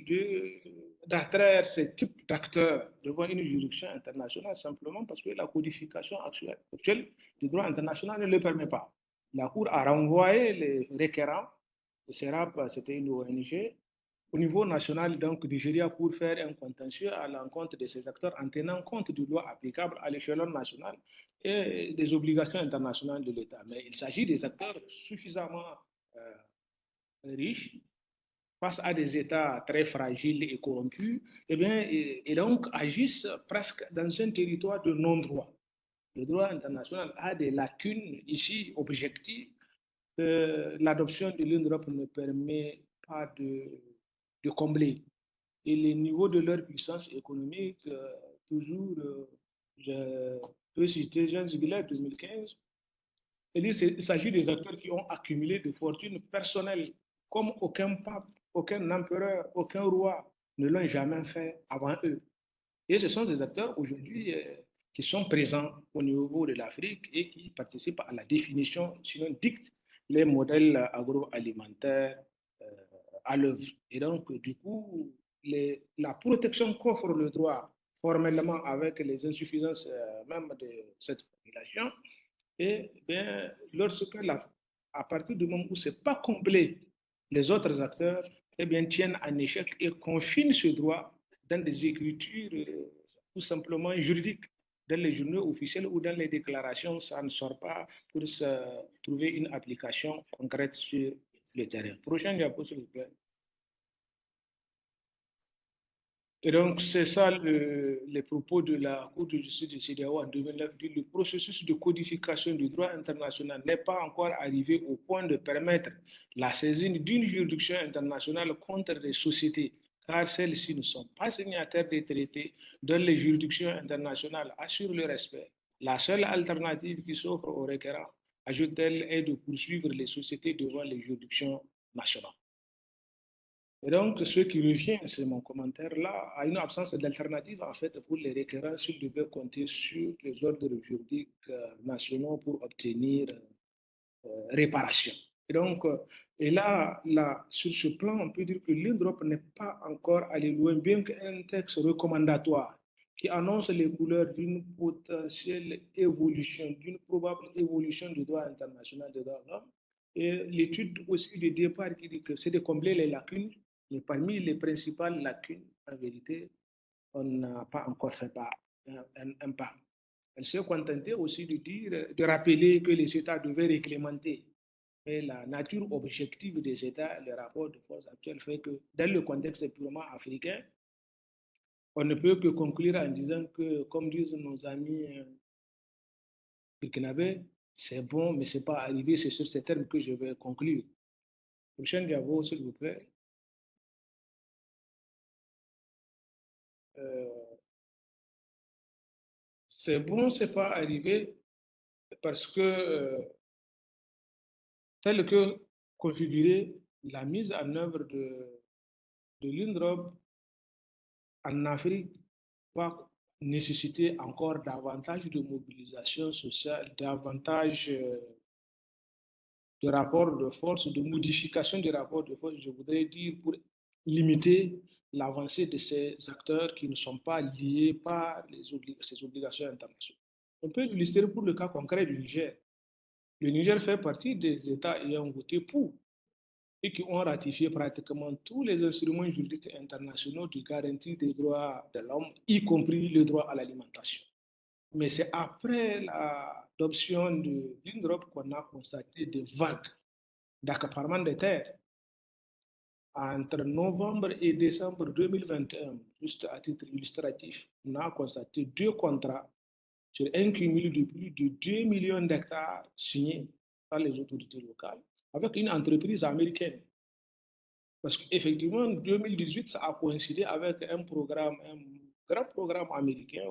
d'attraire ce type d'acteurs devant une juridiction internationale simplement parce que la codification actuelle du droit international ne le permet pas. La Cour a renvoyé les requérants, le CERAP, c'était une ONG, au niveau national, donc, Nigeria, pour faire un contentieux à l'encontre de ces acteurs en tenant compte des lois applicables à l'échelon national et des obligations internationales de l'État. Mais il s'agit des acteurs suffisamment riches face à des États très fragiles et corrompus, et donc agissent presque dans un territoire de non-droit. Le droit international a des lacunes ici objectives que l'adoption de l'UNDROP ne permet pas de combler. Et les niveaux de leur puissance économique, toujours, je peux citer Jean Ziegler 2015, il s'agit des acteurs qui ont accumulé des fortunes personnelles comme aucun pape, aucun empereur, aucun roi ne l'ont jamais fait avant eux. Et ce sont ces acteurs aujourd'hui qui sont présents au niveau de l'Afrique et qui participent à la définition, sinon dictent les modèles agroalimentaires euh, à l'œuvre. Et donc, du coup, la protection qu'offre le droit formellement avec les insuffisances même de cette population, et bien, à partir du moment où ce n'est pas complet, les autres acteurs eh bien, tiennent en échec et confinent ce droit dans des écritures tout simplement juridiques. Dans les journaux officiels ou dans les déclarations, ça ne sort pas pour se trouver une application concrète sur le terrain. Prochain diapo, s'il vous plaît. Et donc, c'est ça les propos de la Cour de justice de CEDEAO en 2009. Le processus de codification du droit international n'est pas encore arrivé au point de permettre la saisine d'une juridiction internationale contre des sociétés, car celles-ci ne sont pas signataires des traités dont les juridictions internationales assurent le respect. La seule alternative qui s'offre aux requérants, ajoute-t-elle, est de poursuivre les sociétés devant les juridictions nationales. Et donc, ce qui revient, c'est mon commentaire là, à une absence d'alternative en fait pour les requérants s'ils devaient compter sur les ordres juridiques nationaux pour obtenir réparation. Et donc, sur ce plan, on peut dire que l'UNDROP n'est pas encore allé loin, bien qu'un texte recommandatoire qui annonce les couleurs d'une potentielle évolution, d'une probable évolution du droit international des droits de l'homme. Et l'étude aussi de départ qui dit que c'est de combler les lacunes. Et parmi les principales lacunes, en vérité, on n'a pas encore fait un pas. Elle s'est contentée aussi de rappeler que les États devaient réglementer. Mais la nature objective des États, le rapport de force actuel fait que, dans le contexte purement africain, on ne peut que conclure en disant que, comme disent nos amis burkinabés, c'est bon, mais ce n'est pas arrivé. C'est sur ces termes que je vais conclure. Prochaine diapo, s'il vous plaît. C'est bon, c'est pas arrivé parce que tel que configuré, la mise en œuvre de l'UNDROP en Afrique va nécessiter encore davantage de mobilisation sociale, davantage de rapports de force, de modification des rapports de force, je voudrais dire, pour limiter l'avancée de ces acteurs qui ne sont pas liés par ces obligations internationales. On peut illustrer pour le cas concret du Niger. Le Niger fait partie des États ayant voté pour et qui ont ratifié pratiquement tous les instruments juridiques internationaux de garantie des droits de l'homme, y compris le droit à l'alimentation. Mais c'est après l'adoption de l'UNDROP qu'on a constaté des vagues d'accaparement des terres. Entre novembre et décembre 2021, juste à titre illustratif, on a constaté 2 contrats sur un cumul de plus de 2 millions d'hectares signés par les autorités locales avec une entreprise américaine. Parce qu'effectivement, en 2018, ça a coïncidé avec un grand programme américain,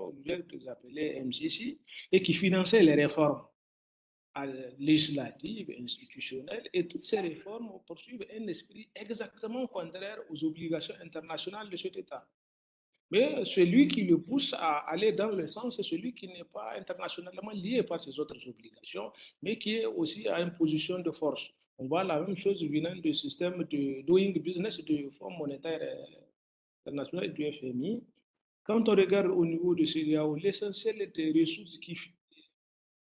qu'ils appelaient MCC, et qui finançait les réformes législatives, institutionnelles, et toutes ces réformes poursuivent un esprit exactement contraire aux obligations internationales de cet État. Mais celui qui le pousse à aller dans le sens, c'est celui qui n'est pas internationalement lié par ses autres obligations, mais qui est aussi à une position de force. On voit la même chose venant du système de doing business du Fonds monétaire international et du FMI. Quand on regarde au niveau de CEDEAO, l'essentiel des ressources qui sont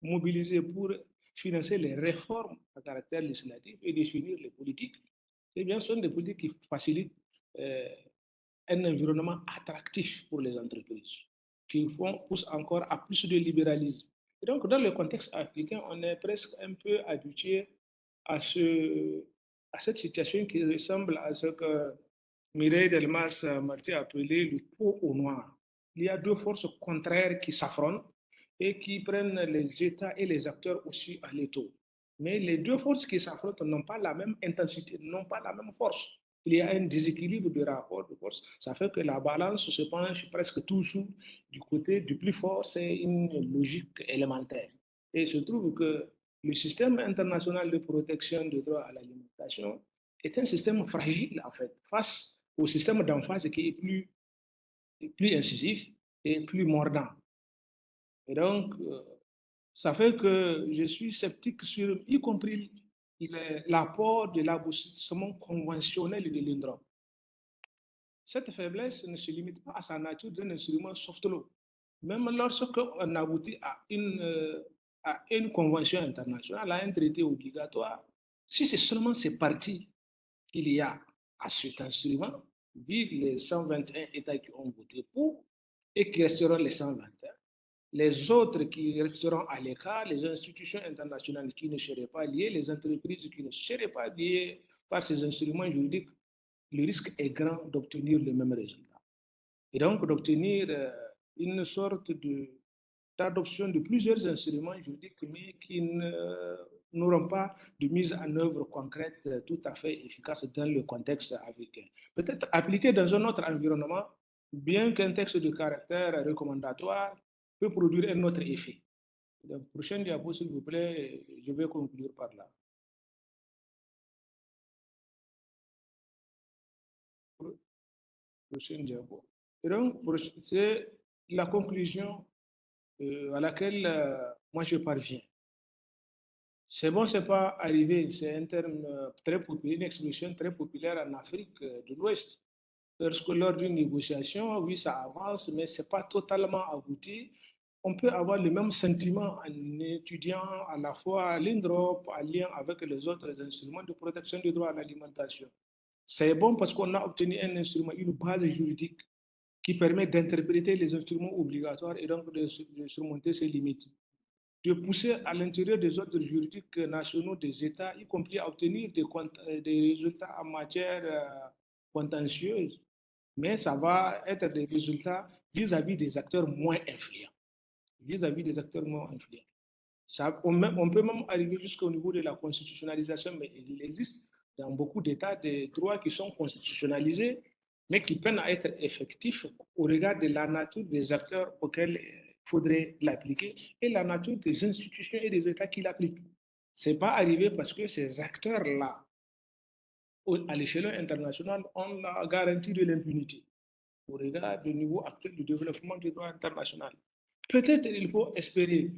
mobilisées pour financer les réformes à caractère législatif et définir les politiques, eh bien, ce sont des politiques qui facilitent un environnement attractif pour les entreprises, qui poussent encore à plus de libéralisme. Et donc, dans le contexte africain, on est presque un peu habitué à cette situation qui ressemble à ce que Mireille Delmas-Marty a appelé le pot au noir. Il y a deux forces contraires qui s'affrontent et qui prennent les États et les acteurs aussi à l'étau. Mais les deux forces qui s'affrontent n'ont pas la même intensité, n'ont pas la même force. Il y a un déséquilibre de rapport de force. Ça fait que la balance se penche presque toujours du côté du plus fort. C'est une logique élémentaire. Et il se trouve que le système international de protection des droits à l'alimentation est un système fragile, en fait, face au système d'en face qui est plus incisif et plus mordant. Et donc, ça fait que je suis sceptique sur, y compris l'apport de l'aboutissement conventionnel de l'INDROP. Cette faiblesse ne se limite pas à sa nature d'un instrument soft law. Même lorsqu'on aboutit à une convention internationale, à un traité obligatoire, si c'est seulement ces parties qu'il y a à cet instrument, dit les 121 États qui ont voté pour et qui resteront les 121, les autres qui resteront à l'écart, les institutions internationales qui ne seraient pas liées, les entreprises qui ne seraient pas liées par ces instruments juridiques, le risque est grand d'obtenir le même résultat. Et donc d'obtenir une sorte d'adoption de plusieurs instruments juridiques, mais qui n'auront pas de mise en œuvre concrète tout à fait efficace dans le contexte africain. Peut-être appliqué dans un autre environnement, bien qu'un texte de caractère recommandatoire peut produire un autre effet. Donc, prochaine diapo, s'il vous plaît, je vais conclure par là. Prochaine diapo. Et donc, c'est la conclusion à laquelle moi je parviens. C'est bon, c'est pas arrivé, c'est un terme très populaire, une expression très populaire en Afrique de l'Ouest. Parce que lors d'une négociation, oui, ça avance, mais c'est pas totalement abouti. On peut avoir le même sentiment en étudiant à la fois l'INDROP en lien avec les autres instruments de protection du droit à l'alimentation. C'est bon parce qu'on a obtenu un instrument, une base juridique qui permet d'interpréter les instruments obligatoires et donc de surmonter ses limites, de pousser à l'intérieur des ordres juridiques nationaux des États, y compris à obtenir des résultats en matière contentieuse, mais ça va être des résultats vis-à-vis des acteurs moins influents. Vis-à-vis des acteurs moins influents. On peut même arriver jusqu'au niveau de la constitutionnalisation, mais il existe dans beaucoup d'États des droits qui sont constitutionnalisés, mais qui peinent à être effectifs au regard de la nature des acteurs auxquels il faudrait l'appliquer et la nature des institutions et des États qui l'appliquent. Ce n'est pas arrivé parce que ces acteurs-là, à l'échelon international, ont la garantie de l'impunité au regard du niveau actuel du développement du droit international. Peut-être il faut espérer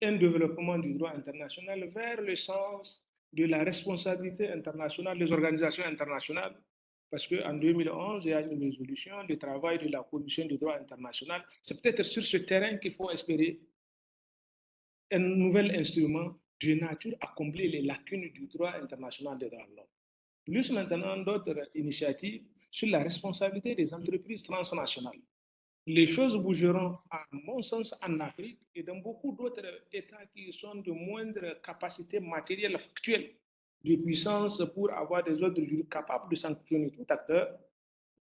un développement du droit international vers le sens de la responsabilité internationale des organisations internationales, parce qu'en 2011, il y a une résolution du travail de la Commission du droit international. C'est peut-être sur ce terrain qu'il faut espérer un nouvel instrument de nature à combler les lacunes du droit international des droits de l'homme. Plus maintenant d'autres initiatives sur la responsabilité des entreprises transnationales. Les choses bougeront, à mon sens, en Afrique et dans beaucoup d'autres États qui sont de moindre capacité matérielle factuelle de puissance pour avoir des ordres juridiques capables de sanctionner tout acteur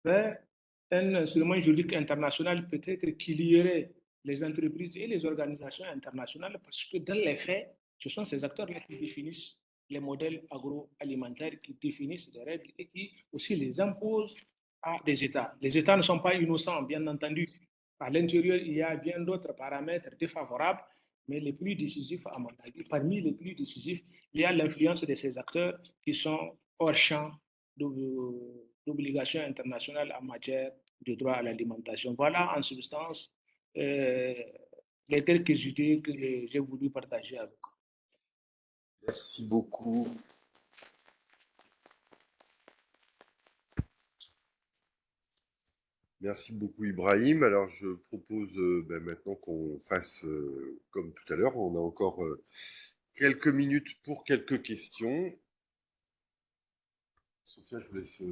vers un instrument juridique international peut-être qui lierait les entreprises et les organisations internationales parce que dans les faits, ce sont ces acteurs-là qui définissent les modèles agroalimentaires, qui définissent les règles et qui aussi les imposent à des États. Les États ne sont pas innocents, bien entendu. À l'intérieur, il y a bien d'autres paramètres défavorables, mais les plus décisifs, à mon avis, parmi les plus décisifs, il y a l'influence de ces acteurs qui sont hors champ d'obligations internationales en matière de droit à l'alimentation. Voilà en substance les quelques idées que j'ai voulu partager avec vous. Merci beaucoup. Merci beaucoup Ibrahim. Alors je propose maintenant qu'on fasse comme tout à l'heure. On a encore quelques minutes pour quelques questions. Sophia, je vous laisse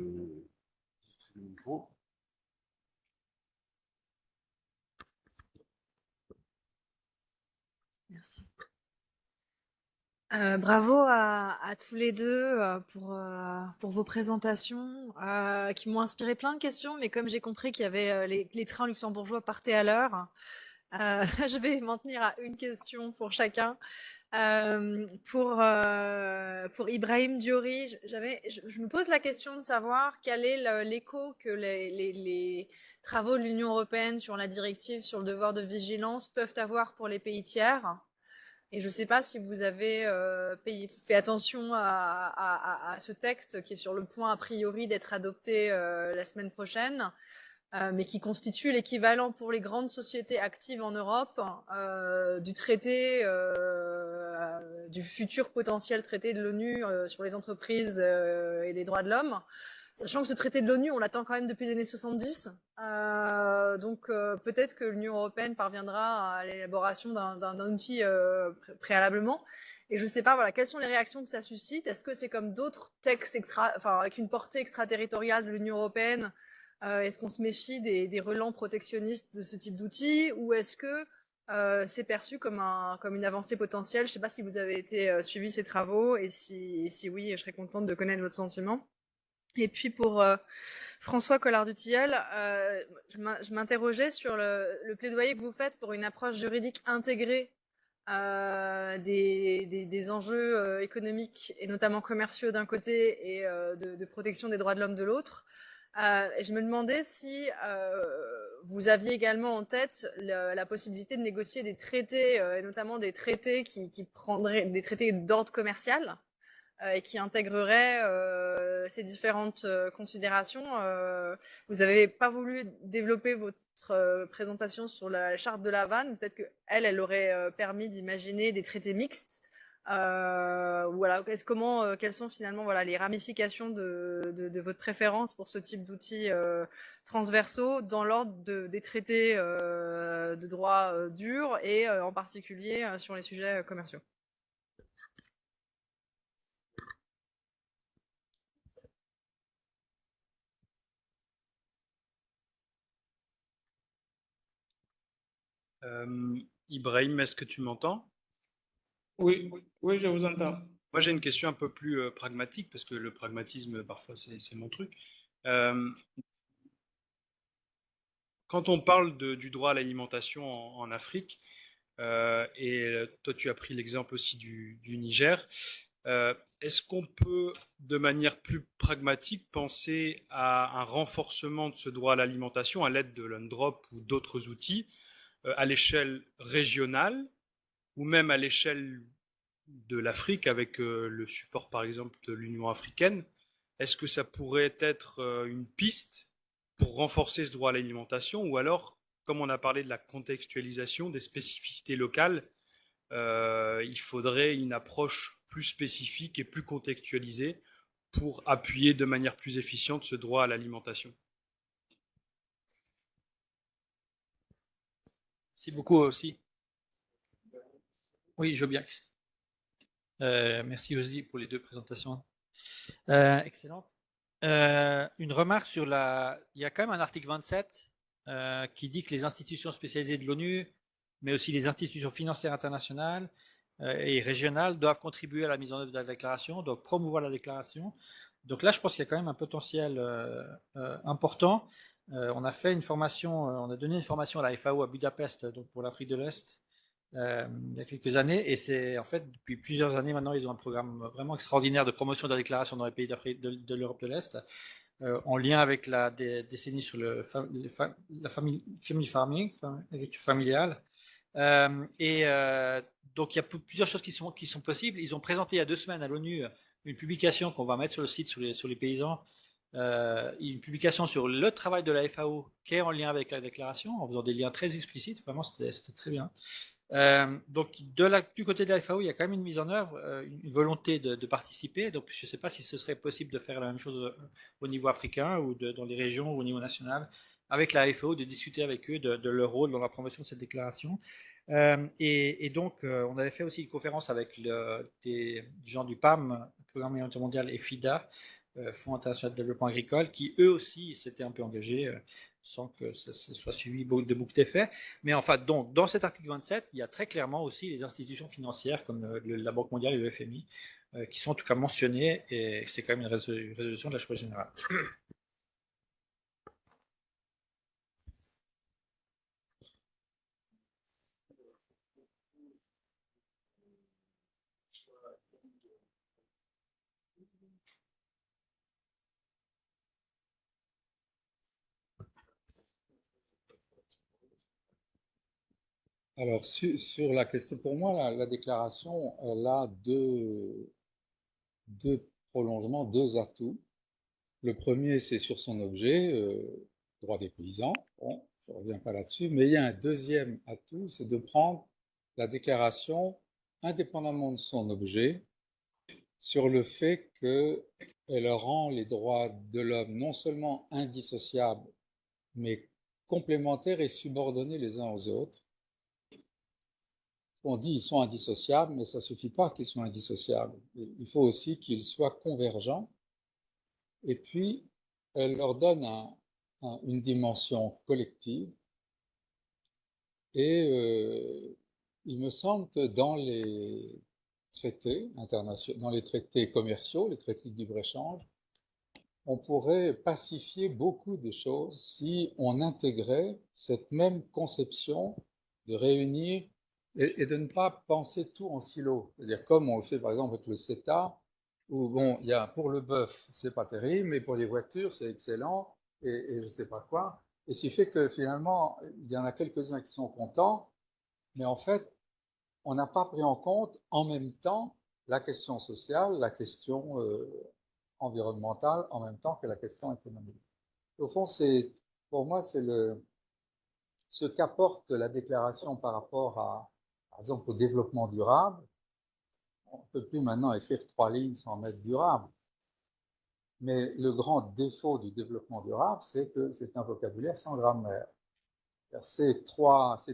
distribuer le micro. Merci. Bravo à tous les deux pour vos présentations qui m'ont inspiré plein de questions, mais comme j'ai compris qu'il y avait les trains luxembourgeois partaient à l'heure, je vais m'en tenir à une question pour chacun. Pour Ibrahim Diori, je me pose la question de savoir quel est l'écho que les travaux de l'Union européenne sur la directive sur le devoir de vigilance peuvent avoir pour les pays tiers. Et je ne sais pas si vous avez fait attention à ce texte qui est sur le point a priori d'être adopté la semaine prochaine, mais qui constitue l'équivalent pour les grandes sociétés actives en Europe du traité, du futur potentiel traité de l'ONU sur les entreprises et les droits de l'homme. Sachant que ce traité de l'ONU, on l'attend quand même depuis les années 70. Donc peut-être que l'Union européenne parviendra à l'élaboration d'un outil préalablement. Et je ne sais pas, voilà, quelles sont les réactions que ça suscite. Est-ce que c'est comme d'autres textes avec une portée extraterritoriale de l'Union européenne? Est-ce qu'on se méfie des relents protectionnistes de ce type d'outils, ou est-ce que c'est perçu comme une avancée potentielle? Je ne sais pas si vous avez été suivi ces travaux, et si oui, je serais contente de connaître votre sentiment. Et puis pour François Collard-du-Tilleul, je m'interrogeais sur le plaidoyer que vous faites pour une approche juridique intégrée des enjeux économiques et notamment commerciaux d'un côté et de protection des droits de l'homme de l'autre. Et je me demandais si vous aviez également en tête la possibilité de négocier des traités, et notamment des traités qui prendraient des traités d'ordre commercial, et qui intégrerait ces différentes considérations. Vous n'avez pas voulu développer votre présentation sur la charte de La Havane. Peut-être que elle aurait permis d'imaginer des traités mixtes. Voilà, quelles sont finalement voilà les ramifications de votre préférence pour ce type d'outils transversaux dans l'ordre des traités de droit dur et en particulier sur les sujets commerciaux. Ibrahim, est-ce que tu m'entends? Oui, oui, je vous entends. Moi, j'ai une question un peu plus pragmatique, parce que le pragmatisme, parfois, c'est mon truc. Euh, Quand on parle du droit à l'alimentation en Afrique, et toi, tu as pris l'exemple aussi du Niger, est-ce qu'on peut, de manière plus pragmatique, penser à un renforcement de ce droit à l'alimentation à l'aide de l'UNDROP ou d'autres outils à l'échelle régionale, ou même à l'échelle de l'Afrique avec le support par exemple de l'Union africaine? Est-ce que ça pourrait être une piste pour renforcer ce droit à l'alimentation, ou alors, comme on a parlé de la contextualisation des spécificités locales, il faudrait une approche plus spécifique et plus contextualisée pour appuyer de manière plus efficiente ce droit à l'alimentation? Merci beaucoup aussi. Oui, je veux bien. Merci aussi pour les deux présentations. Excellent. Une remarque sur il y a quand même un article 27 qui dit que les institutions spécialisées de l'ONU, mais aussi les institutions financières internationales et régionales doivent contribuer à la mise en œuvre de la déclaration, donc promouvoir la déclaration. Donc là, je pense qu'il y a quand même un potentiel important. On a fait une formation, on a donné une formation à la FAO à Budapest, donc pour l'Afrique de l'Est, il y a quelques années, et c'est en fait depuis plusieurs années maintenant, ils ont un programme vraiment extraordinaire de promotion de la déclaration dans les pays d'Afrique de l'Europe de l'Est, en lien avec la décennie sur la family farming, l'agriculture familiale. Donc il y a plusieurs choses qui sont possibles. Ils ont présenté il y a 2 semaines à l'ONU une publication qu'on va mettre sur le site sur les paysans, une publication sur le travail de la FAO qui est en lien avec la déclaration, en faisant des liens très explicites. Vraiment, c'était très bien. Donc du côté de la FAO, il y a quand même une mise en œuvre, une volonté de participer. Donc je ne sais pas si ce serait possible de faire la même chose au niveau africain ou dans les régions ou au niveau national, avec la FAO, de discuter avec eux de leur rôle dans la promotion de cette déclaration. Donc on avait fait aussi une conférence avec des gens du PAM, Programme alimentaire mondial, et FIDA, Fonds international de développement agricole, qui eux aussi s'étaient un peu engagés sans que ça soit suivi de beaucoup d'effets. Mais enfin, donc, dans cet article 27, il y a très clairement aussi les institutions financières comme la Banque mondiale et le FMI qui sont en tout cas mentionnées, et c'est quand même une résolution de l'Assemblée générale. Alors, sur la question, pour moi, la déclaration, elle a deux prolongements, deux atouts. Le premier, c'est sur son objet, droit des paysans. Bon, je ne reviens pas là-dessus, mais il y a un deuxième atout, c'est de prendre la déclaration, indépendamment de son objet, sur le fait qu'elle rend les droits de l'homme non seulement indissociables, mais complémentaires et subordonnés les uns aux autres. On dit qu'ils sont indissociables, mais ça ne suffit pas qu'ils soient indissociables. Il faut aussi qu'ils soient convergents. Et puis, elle leur donne une dimension collective. Et il me semble que dans les traités internationaux, dans les traités commerciaux, les traités de libre-échange, on pourrait pacifier beaucoup de choses si on intégrait cette même conception de réunir et de ne pas penser tout en silo. C'est-à-dire comme on le fait par exemple avec le CETA, où bon, il y a pour le bœuf, c'est pas terrible, mais pour les voitures, c'est excellent, et je sais pas quoi. Et ce qui fait que finalement, il y en a quelques-uns qui sont contents, mais en fait, on n'a pas pris en compte en même temps la question sociale, la question environnementale, en même temps que la question économique. Au fond, pour moi, c'est ce qu'apporte la déclaration par rapport par exemple, au développement durable. On ne peut plus maintenant écrire 3 lignes sans mettre durable. Mais le grand défaut du développement durable, c'est que c'est un vocabulaire sans grammaire. C'est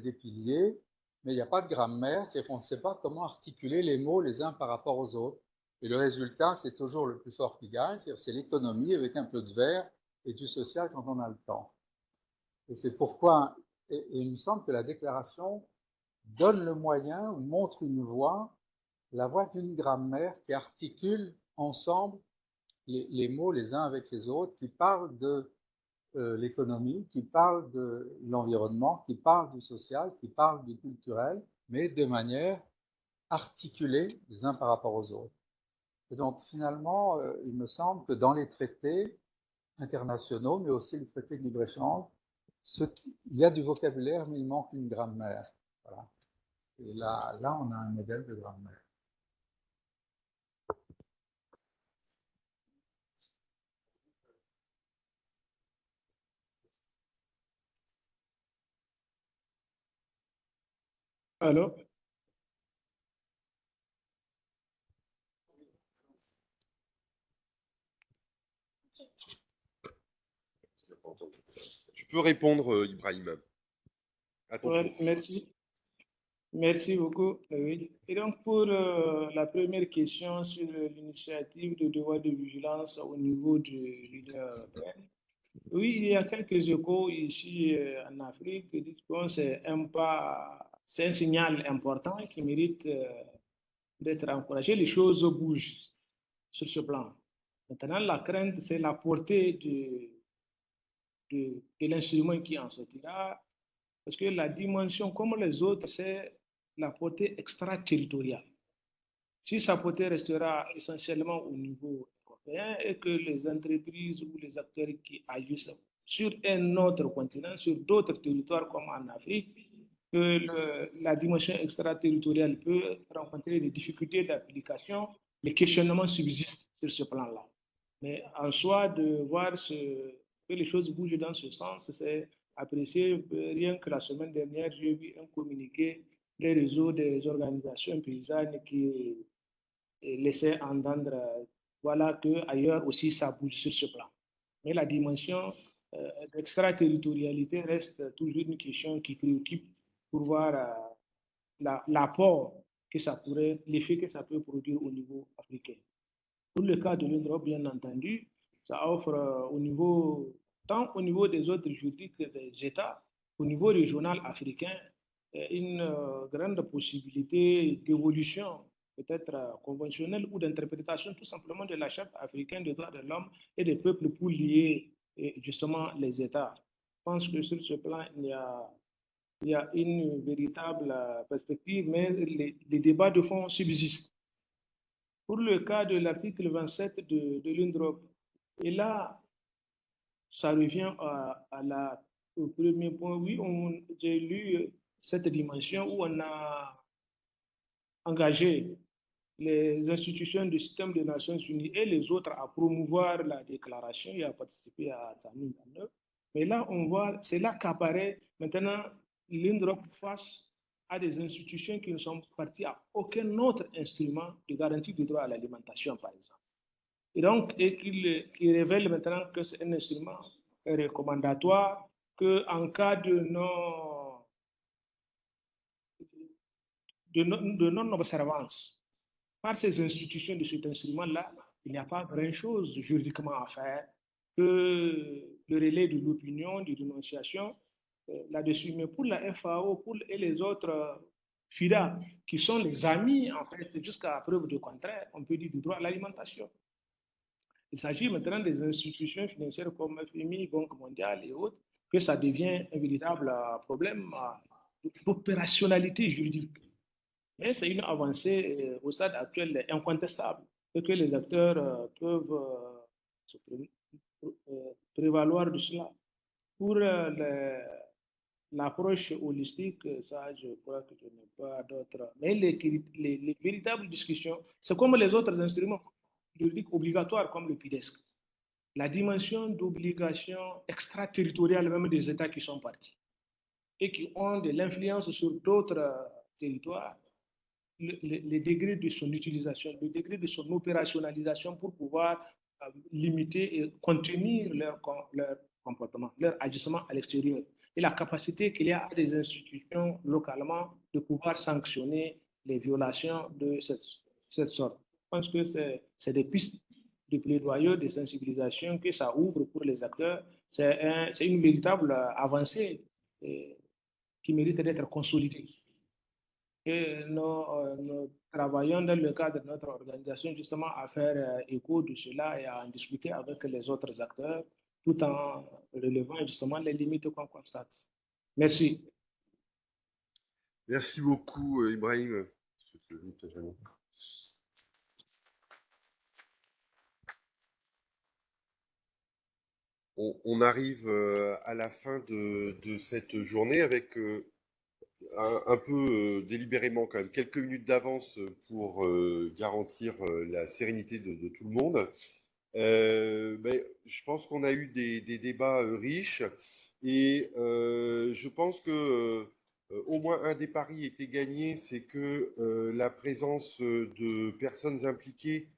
des piliers, mais il n'y a pas de grammaire, c'est qu'on ne sait pas comment articuler les mots les uns par rapport aux autres. Et le résultat, c'est toujours le plus fort qui gagne, c'est l'économie avec un peu de vert et du social quand on a le temps. Et c'est pourquoi, et il me semble que la déclaration donne le moyen, ou montre une voie, la voie d'une grammaire qui articule ensemble les mots les uns avec les autres, qui parlent de l'économie, qui parle de l'environnement, qui parle du social, qui parle du culturel, mais de manière articulée les uns par rapport aux autres. Et donc finalement, il me semble que dans les traités internationaux, mais aussi les traités de libre-échange, il y a du vocabulaire, mais il manque une grammaire. Voilà. Et là, on a un modèle de grammaire. Alors, Tu peux répondre, Ibrahim, à ton tour. merci. Merci beaucoup. Oui. Et donc, pour la première question sur l'initiative de devoir de vigilance au niveau de l'Union européenne, oui, il y a quelques échos ici en Afrique qui disent que c'est un pas, c'est un signal important qui mérite d'être encouragé. Les choses bougent sur ce plan. Maintenant, la crainte, c'est la portée de l'instrument qui en sortira, parce que la dimension, comme les autres, c'est la portée extraterritoriale. Si sa portée restera essentiellement au niveau européen et que les entreprises ou les acteurs qui agissent sur un autre continent, sur d'autres territoires comme en Afrique, que la dimension extraterritoriale peut rencontrer des difficultés d'application, les questionnements subsistent sur ce plan-là. Mais en soi, de voir que les choses bougent dans ce sens, c'est apprécié. Rien que la semaine dernière, j'ai vu un communiqué des réseaux des organisations paysannes qui laissaient entendre voilà, qu'ailleurs aussi ça bouge sur ce plan. Mais la dimension d'extraterritorialité reste toujours une question qui préoccupe pour voir l'apport que ça pourrait, l'effet que ça peut produire au niveau africain. Pour le cas de l'Europe, bien entendu, ça offre tant au niveau des autres juridiques des États, au niveau régional africain, une grande possibilité d'évolution, peut-être conventionnelle ou d'interprétation tout simplement de la Charte africaine des droits de l'homme et des peuples pour lier justement les États. Je pense que sur ce plan, il y a une véritable perspective, mais les débats de fond subsistent. Pour le cas de l'article 27 de l'UNDROP, et là, ça revient au premier point. Oui, j'ai lu cette dimension où on a engagé les institutions du système des Nations Unies et les autres à promouvoir la déclaration et à participer à sa mise en œuvre. Mais là, on voit, c'est là qu'apparaît maintenant l'UNDROP face à des institutions qui ne sont parties à aucun autre instrument de garantie du droit à l'alimentation, par exemple. Et donc, qui révèle maintenant que c'est un instrument recommandatoire, qu'en cas de non-observance par ces institutions de cet instrument-là, il n'y a pas grand-chose juridiquement à faire que le relais de l'opinion, de dénonciation là-dessus. Mais pour la FAO et les autres FIDA, qui sont les amis, en fait, jusqu'à preuve de contraire, on peut dire du droit à l'alimentation. Il s'agit maintenant des institutions financières comme FMI, Banque mondiale et autres, que ça devient un véritable problème d'opérationnalité juridique. Mais c'est une avancée au stade actuel incontestable, et que les acteurs peuvent se prévaloir de cela. Pour l'approche holistique, ça, je crois que je n'ai pas d'autres. Mais les véritables discussions, c'est comme les autres instruments juridiques obligatoires, comme le PIDESC. La dimension d'obligation extraterritoriale même des États qui sont partis et qui ont de l'influence sur d'autres territoires, le degré de son utilisation, le degré de son opérationnalisation pour pouvoir limiter et contenir leur comportement, leur agissement à l'extérieur, et la capacité qu'il y a à des institutions localement de pouvoir sanctionner les violations de cette sorte. Je pense que c'est des pistes de plaidoyer, de sensibilisation que ça ouvre pour les acteurs. C'est une véritable avancée qui mérite d'être consolidée. Et nous travaillons dans le cadre de notre organisation justement à faire écho de cela et à en discuter avec les autres acteurs tout en relevant justement les limites qu'on constate. Merci. Merci beaucoup, Ibrahim. On arrive à la fin de cette journée avec un peu délibérément quand même quelques minutes d'avance pour garantir la sérénité de tout le monde. Je pense qu'on a eu des débats riches et je pense que au moins un des paris était gagné, c'est que la présence de personnes impliquées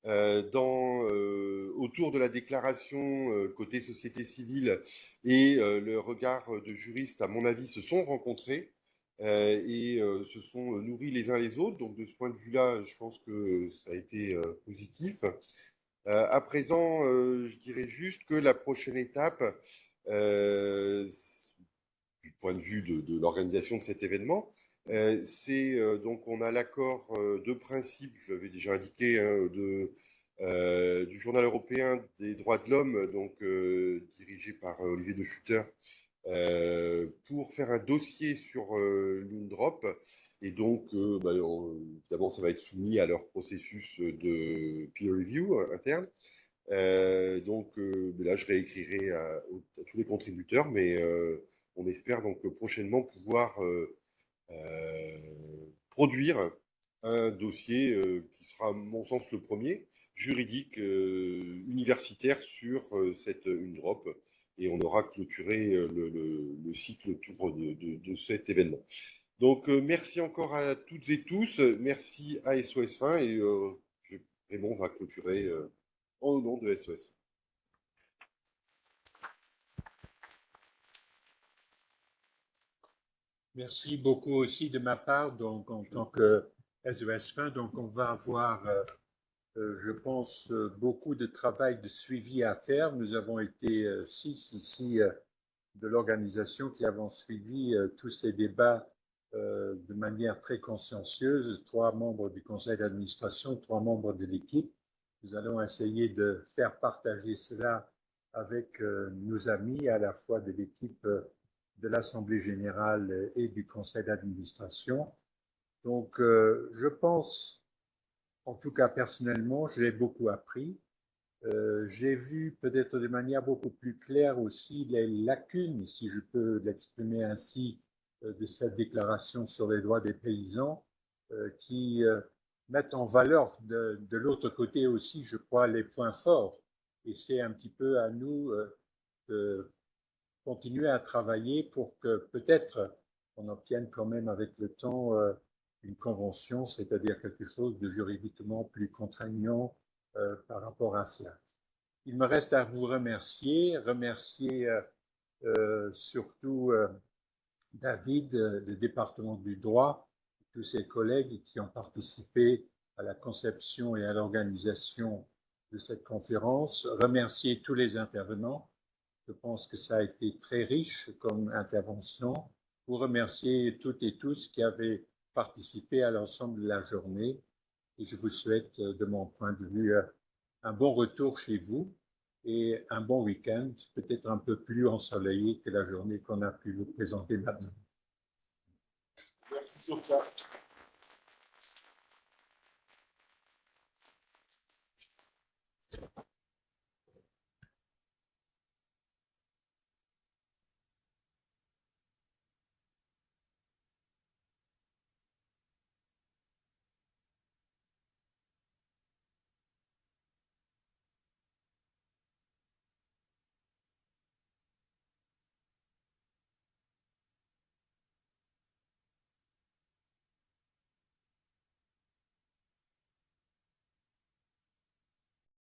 autour de la déclaration côté société civile et le regard de juristes, à mon avis, se sont rencontrés et se sont nourris les uns les autres. Donc de ce point de vue-là, je pense que ça a été positif. À présent, je dirais juste que la prochaine étape, du point de vue de l'organisation de cet événement, c'est donc on a l'accord de principe, je l'avais déjà indiqué, hein, du Journal européen des droits de l'homme, donc dirigé par Olivier de Schutter, pour faire un dossier sur l'UNDROP. Et donc, évidemment, ça va être soumis à leur processus de peer review interne. Là, je réécrirai à tous les contributeurs, mais on espère donc prochainement pouvoir produire un dossier qui sera, à mon sens, le premier, juridique, universitaire sur cette UNDROP, et on aura clôturé le cycle autour de cet événement. Donc, merci encore à toutes et tous, merci à SOS Fin, et Raymond va clôturer au nom de SOS Fin. Merci beaucoup aussi de ma part, donc en tant que SOS Fin, donc on va avoir, je pense, beaucoup de travail de suivi à faire. Nous avons été 6 ici de l'organisation qui avons suivi tous ces débats de manière très consciencieuse, 3 membres du conseil d'administration, 3 membres de l'équipe. Nous allons essayer de faire partager cela avec nos amis, à la fois de l'équipe de l'Assemblée générale et du conseil d'administration. Donc, je pense, en tout cas personnellement, j'ai beaucoup appris. J'ai vu peut-être de manière beaucoup plus claire aussi les lacunes, si je peux l'exprimer ainsi, de cette déclaration sur les droits des paysans qui mettent en valeur de l'autre côté aussi, je crois, les points forts. Et c'est un petit peu à nous de continuer à travailler pour que peut-être on obtienne quand même avec le temps une convention, c'est-à-dire quelque chose de juridiquement plus contraignant par rapport à cela. Il me reste à vous remercier surtout David du département du droit, tous ses collègues qui ont participé à la conception et à l'organisation de cette conférence, remercier tous les intervenants. Je pense que ça a été très riche comme intervention. Vous remercier toutes et tous qui avaient participé à l'ensemble de la journée et je vous souhaite, de mon point de vue, un bon retour chez vous et un bon week-end, peut-être un peu plus ensoleillé que la journée qu'on a pu vous présenter maintenant. Merci Sophia.